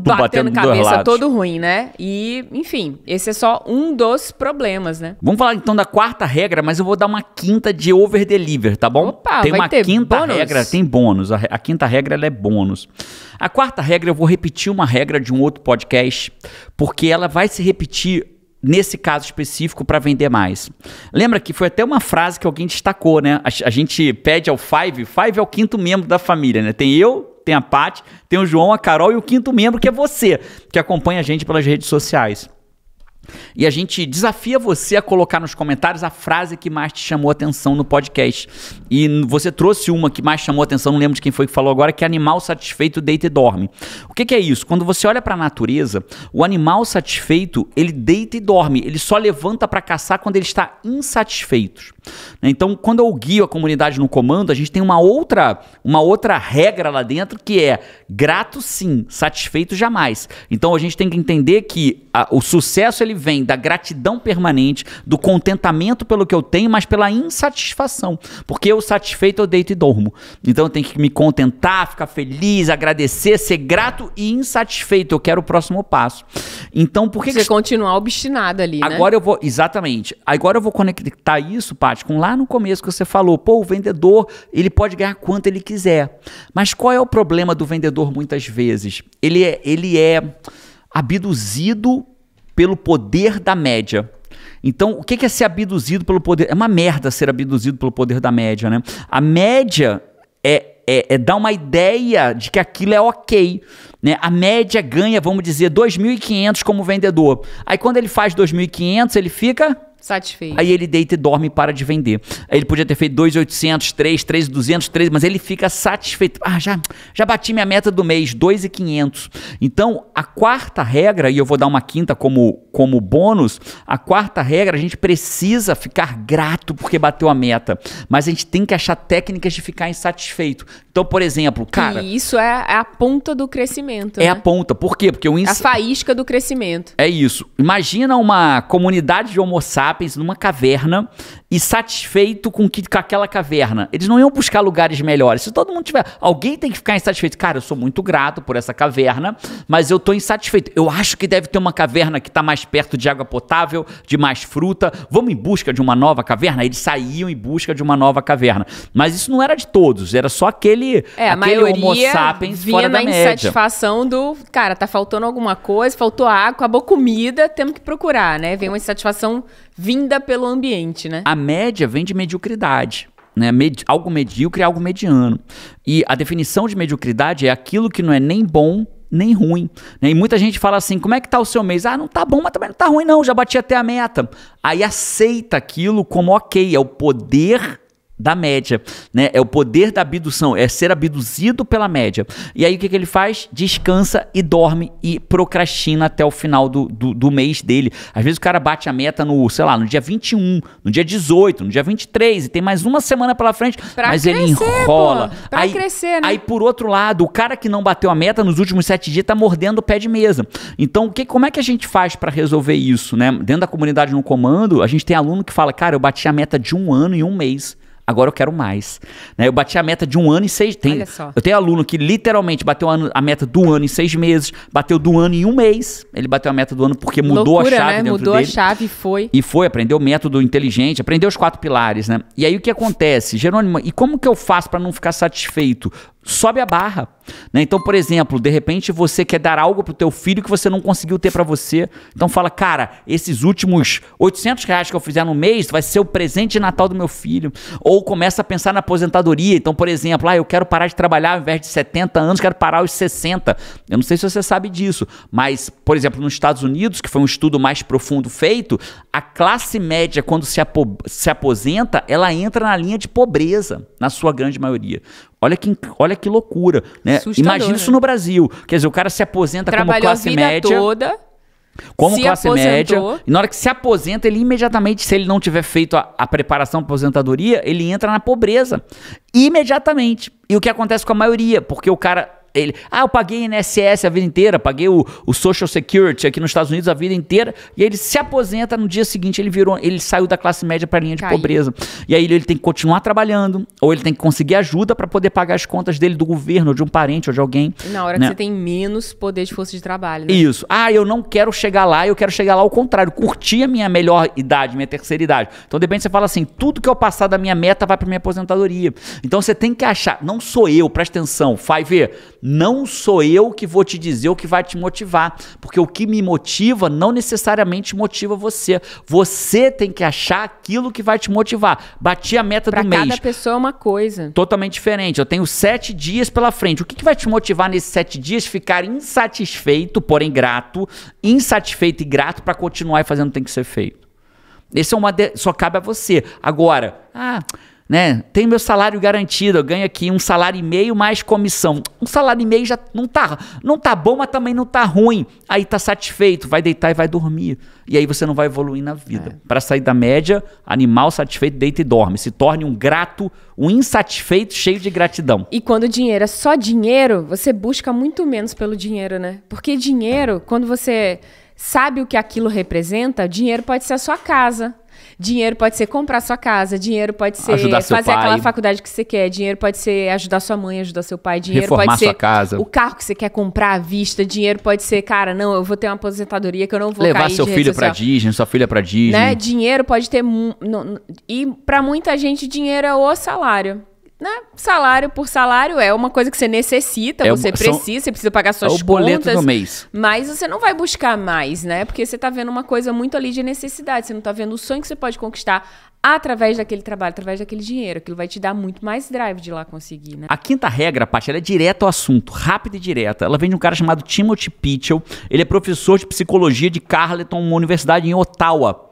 batendo cabeça, todo ruim, né? E, enfim, esse é só um dos problemas, né? Vamos falar então da quarta regra, mas eu vou dar uma quinta de over-deliver, tá bom? Opa, tem vai uma ter quinta bônus? regra, tem bônus. A quinta regra, ela é bônus. A quarta regra, eu vou repetir uma regra de um outro podcast, porque ela vai se repetir nesse caso específico para vender mais. Lembra que foi até uma frase que alguém destacou, né? A gente pede ao Five é o quinto membro da família, né? Tem eu, tem a Paty, tem o João, a Carol e o quinto membro, que é você, que acompanha a gente pelas redes sociais. E a gente desafia você a colocar nos comentários a frase que mais te chamou a atenção no podcast. E você trouxe uma que mais chamou a atenção, não lembro de quem foi que falou agora, que é animal satisfeito deita e dorme. O que é isso? Quando você olha para a natureza, o animal satisfeito, ele deita e dorme. Ele só levanta para caçar quando ele está insatisfeito. Então, quando eu guio a comunidade no comando, a gente tem uma outra regra lá dentro, que é grato sim, satisfeito jamais. Então, a gente tem que entender que o sucesso ele vem da gratidão permanente, do contentamento pelo que eu tenho, mas pela insatisfação. Porque eu satisfeito, eu deito e dormo. Então, eu tenho que me contentar, ficar feliz, agradecer, ser grato e insatisfeito. Eu quero o próximo passo. Então, por que você continuar obstinado ali, né? Agora eu vou, exatamente. Agora eu vou conectar isso, Paty, com lá no começo que você falou, pô, o vendedor, ele pode ganhar quanto ele quiser. Mas qual é o problema do vendedor muitas vezes? Ele é abduzido pelo poder da média. Então, o que é ser abduzido pelo poder? É uma merda ser abduzido pelo poder da média, né? A média dá uma ideia de que aquilo é ok, né? A média ganha, vamos dizer, 2.500 como vendedor. Aí quando ele faz 2.500, ele fica... satisfeito. Aí ele deita e dorme e para de vender. Aí ele podia ter feito 2.800, 3.200, 3, mas ele fica satisfeito. Ah, já bati minha meta do mês, 2.500. Então, a quarta regra, e eu vou dar uma quinta como bônus, a quarta regra, a gente precisa ficar grato porque bateu a meta. Mas a gente tem que achar técnicas de ficar insatisfeito. Então, por exemplo, cara... E isso é a ponta do crescimento, né? A ponta. Por quê? Porque a faísca do crescimento. É isso. Imagina uma comunidade de Homo sapiens numa caverna e satisfeito com aquela caverna. Eles não iam buscar lugares melhores. Se todo mundo tiver... Alguém tem que ficar insatisfeito. Cara, eu sou muito grato por essa caverna, mas eu tô insatisfeito. Eu acho que deve ter uma caverna que tá mais perto de água potável, de mais fruta. Vamos em busca de uma nova caverna? Eles saíam em busca de uma nova caverna. Mas isso não era de todos. Era só aquele Homo sapiens fora da média. Vinha na insatisfação do... Cara, tá faltando alguma coisa, faltou água, acabou comida, temos que procurar, né? Vem uma insatisfação vinda pelo ambiente, né? A média vem de mediocridade, né? Algo medíocre é algo mediano. E a definição de mediocridade é aquilo que não é nem bom nem ruim, né? E muita gente fala assim, como é que tá o seu mês? Ah, não tá bom, mas também não tá ruim não, já bati até a meta. Aí aceita aquilo como ok, é o poder da média, né? É o poder da abdução, é ser abduzido pela média. E aí o que ele faz? Descansa e dorme e procrastina até o final do mês dele. Às vezes o cara bate a meta no, sei lá, no dia 21, no dia 18, no dia 23 e tem mais uma semana pela frente, mas ele enrola. Pra crescer, né? Aí, por outro lado, o cara que não bateu a meta nos últimos 7 dias tá mordendo o pé de mesa. Então, como é que a gente faz para resolver isso, né? Dentro da comunidade no comando, a gente tem aluno que fala, cara, eu bati a meta de 1 ano e 1 mês. Agora eu quero mais. Né? Eu bati a meta de 1 ano e 6... Eu tenho aluno que literalmente bateu a meta do ano em 6 meses, bateu do ano em 1 mês. Ele bateu a meta do ano porque mudou a chave, né? Dentro mudou dele. A chave e foi. E foi, aprendeu o método inteligente, aprendeu os 4 pilares, né? E aí o que acontece? Jerônimo, e como que eu faço para não ficar satisfeito? Sobe a barra, né? Então, por exemplo, de repente você quer dar algo pro teu filho que você não conseguiu ter para você. Então fala, cara, esses últimos R$800 que eu fizer no mês vai ser o presente de Natal do meu filho. Ou começa a pensar na aposentadoria. Então, por exemplo, eu quero parar de trabalhar ao invés de 70 anos, quero parar aos 60. Eu não sei se você sabe disso, mas, por exemplo, nos Estados Unidos, que foi um estudo mais profundo feito, a classe média, quando se aposenta, ela entra na linha de pobreza, na sua grande maioria. Olha que loucura, né? Imagina isso no Brasil. Quer dizer, o cara se aposenta como classe média. Toda, como classe média. E na hora que se aposenta, ele imediatamente, se ele não tiver feito a preparação para aposentadoria, ele entra na pobreza. Imediatamente. E o que acontece com a maioria? Porque o cara... eu paguei INSS a vida inteira, paguei o Social Security aqui nos Estados Unidos a vida inteira, e aí ele se aposenta, no dia seguinte ele saiu da classe média para a linha de pobreza. E aí ele tem que continuar trabalhando, ou ele tem que conseguir ajuda para poder pagar as contas dele do governo, ou de um parente, ou de alguém. E na hora que você tem menos poder de força de trabalho, né? Isso. Eu não quero chegar lá, eu quero chegar lá ao contrário, curtir a minha melhor idade, minha terceira idade. Então de repente você fala assim, tudo que eu passar da minha meta vai para minha aposentadoria. Então você tem que achar, não sou eu, presta atenção, Five, não sou eu que vou te dizer o que vai te motivar, porque o que me motiva não necessariamente motiva você. Você tem que achar aquilo que vai te motivar. Bati a meta do mês. Para cada pessoa é uma coisa. Totalmente diferente. Eu tenho 7 dias pela frente. O que vai te motivar nesses 7 dias? Ficar insatisfeito, porém grato, insatisfeito e grato para continuar fazendo o que tem que ser feito. Esse só cabe a você. Agora, né? Tem meu salário garantido, eu ganho aqui 1,5 salário mais comissão. 1,5 salário já não tá bom, mas também não tá ruim. Aí tá satisfeito, vai deitar e vai dormir. E aí você não vai evoluir na vida. Para sair da média, animal satisfeito deita e dorme. Se torne um grato, um insatisfeito cheio de gratidão. E quando o dinheiro é só dinheiro, você busca muito menos pelo dinheiro, né? Porque dinheiro, quando você sabe o que aquilo representa, dinheiro pode ser a sua casa. Dinheiro pode ser comprar sua casa, dinheiro pode ser fazer aquela faculdade que você quer, dinheiro pode ser ajudar sua mãe, ajudar seu pai, dinheiro reformar pode ser sua casa. O carro que você quer comprar à vista, dinheiro pode ser, cara, não, eu vou ter uma aposentadoria que eu não vou levar cair seu de filho pra Disney, sua filha pra Disney. Né? Dinheiro pode ter... E pra muita gente, dinheiro é o salário. Né? Salário por salário é uma coisa que você necessita, você precisa pagar suas contas. É o boleto do mês. Mas você não vai buscar mais, né? Porque você tá vendo uma coisa muito ali de necessidade. Você não tá vendo o sonho que você pode conquistar através daquele trabalho, através daquele dinheiro. Aquilo vai te dar muito mais drive de lá conseguir, né? A quinta regra, Paty, ela é direto ao assunto, rápida e direta. Ela vem de um cara chamado Timothy Pitchell. Ele é professor de psicologia de Carleton, uma universidade em Ottawa,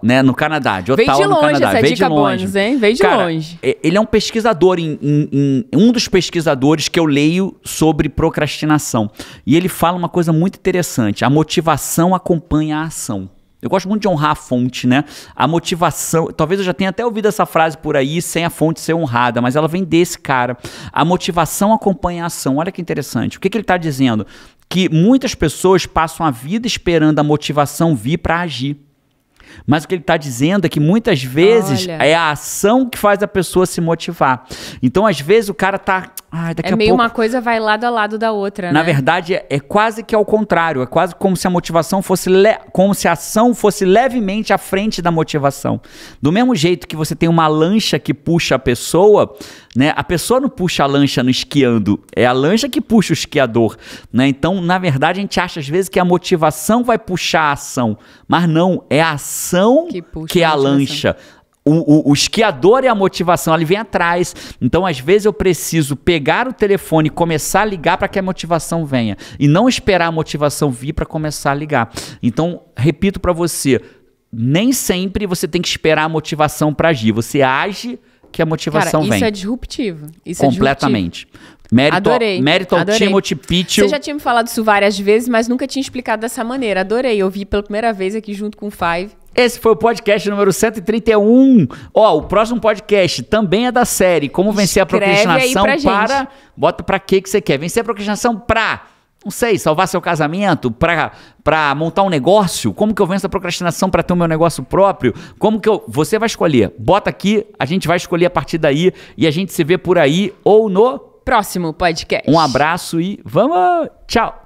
né, no Canadá, de Ottawa, no Canadá. Veio de longe, bônus, hein? Veio de longe. Ele é um pesquisador, um dos pesquisadores que eu leio sobre procrastinação. E ele fala uma coisa muito interessante: a motivação acompanha a ação. Eu gosto muito de honrar a fonte, né? A motivação, talvez eu já tenha até ouvido essa frase por aí, sem a fonte ser honrada, mas ela vem desse cara. A motivação acompanha a ação. Olha que interessante. O que ele está dizendo? Que muitas pessoas passam a vida esperando a motivação vir para agir. Mas o que ele está dizendo é que muitas vezes é a ação que faz a pessoa se motivar. Então, às vezes, o cara tá... daqui a meio pouco... uma coisa vai lado a lado da outra, Na né? verdade, é quase que ao contrário. É quase como se a motivação fosse... como se a ação fosse levemente à frente da motivação. Do mesmo jeito que você tem uma lancha que puxa a pessoa, né? A pessoa não puxa a lancha no esquiando. É a lancha que puxa o esquiador, né? Então, na verdade, a gente acha às vezes que a motivação vai puxar a ação. Mas não, é a ação que é a lancha. O esquiador é a motivação, ele vem atrás. Então, às vezes, eu preciso pegar o telefone e começar a ligar para que a motivação venha. E não esperar a motivação vir para começar a ligar. Então, repito para você, nem sempre você tem que esperar a motivação para agir. Você age que a motivação vem. Isso é disruptivo. Completamente. Mérito ao Timothy Pitchell. Você já tinha me falado isso várias vezes, mas nunca tinha explicado dessa maneira. Adorei. Eu vi pela primeira vez aqui junto com o Five. Esse foi o podcast número 131. Ó, o próximo podcast também é da série Como Vencer a Procrastinação para... Bota pra que você quer. Vencer a procrastinação pra... Não sei, salvar seu casamento, pra montar um negócio. Como que eu venço a procrastinação pra ter o meu negócio próprio? Você vai escolher. Bota aqui, a gente vai escolher a partir daí e a gente se vê por aí ou no... próximo podcast. Um abraço e vamos! Tchau!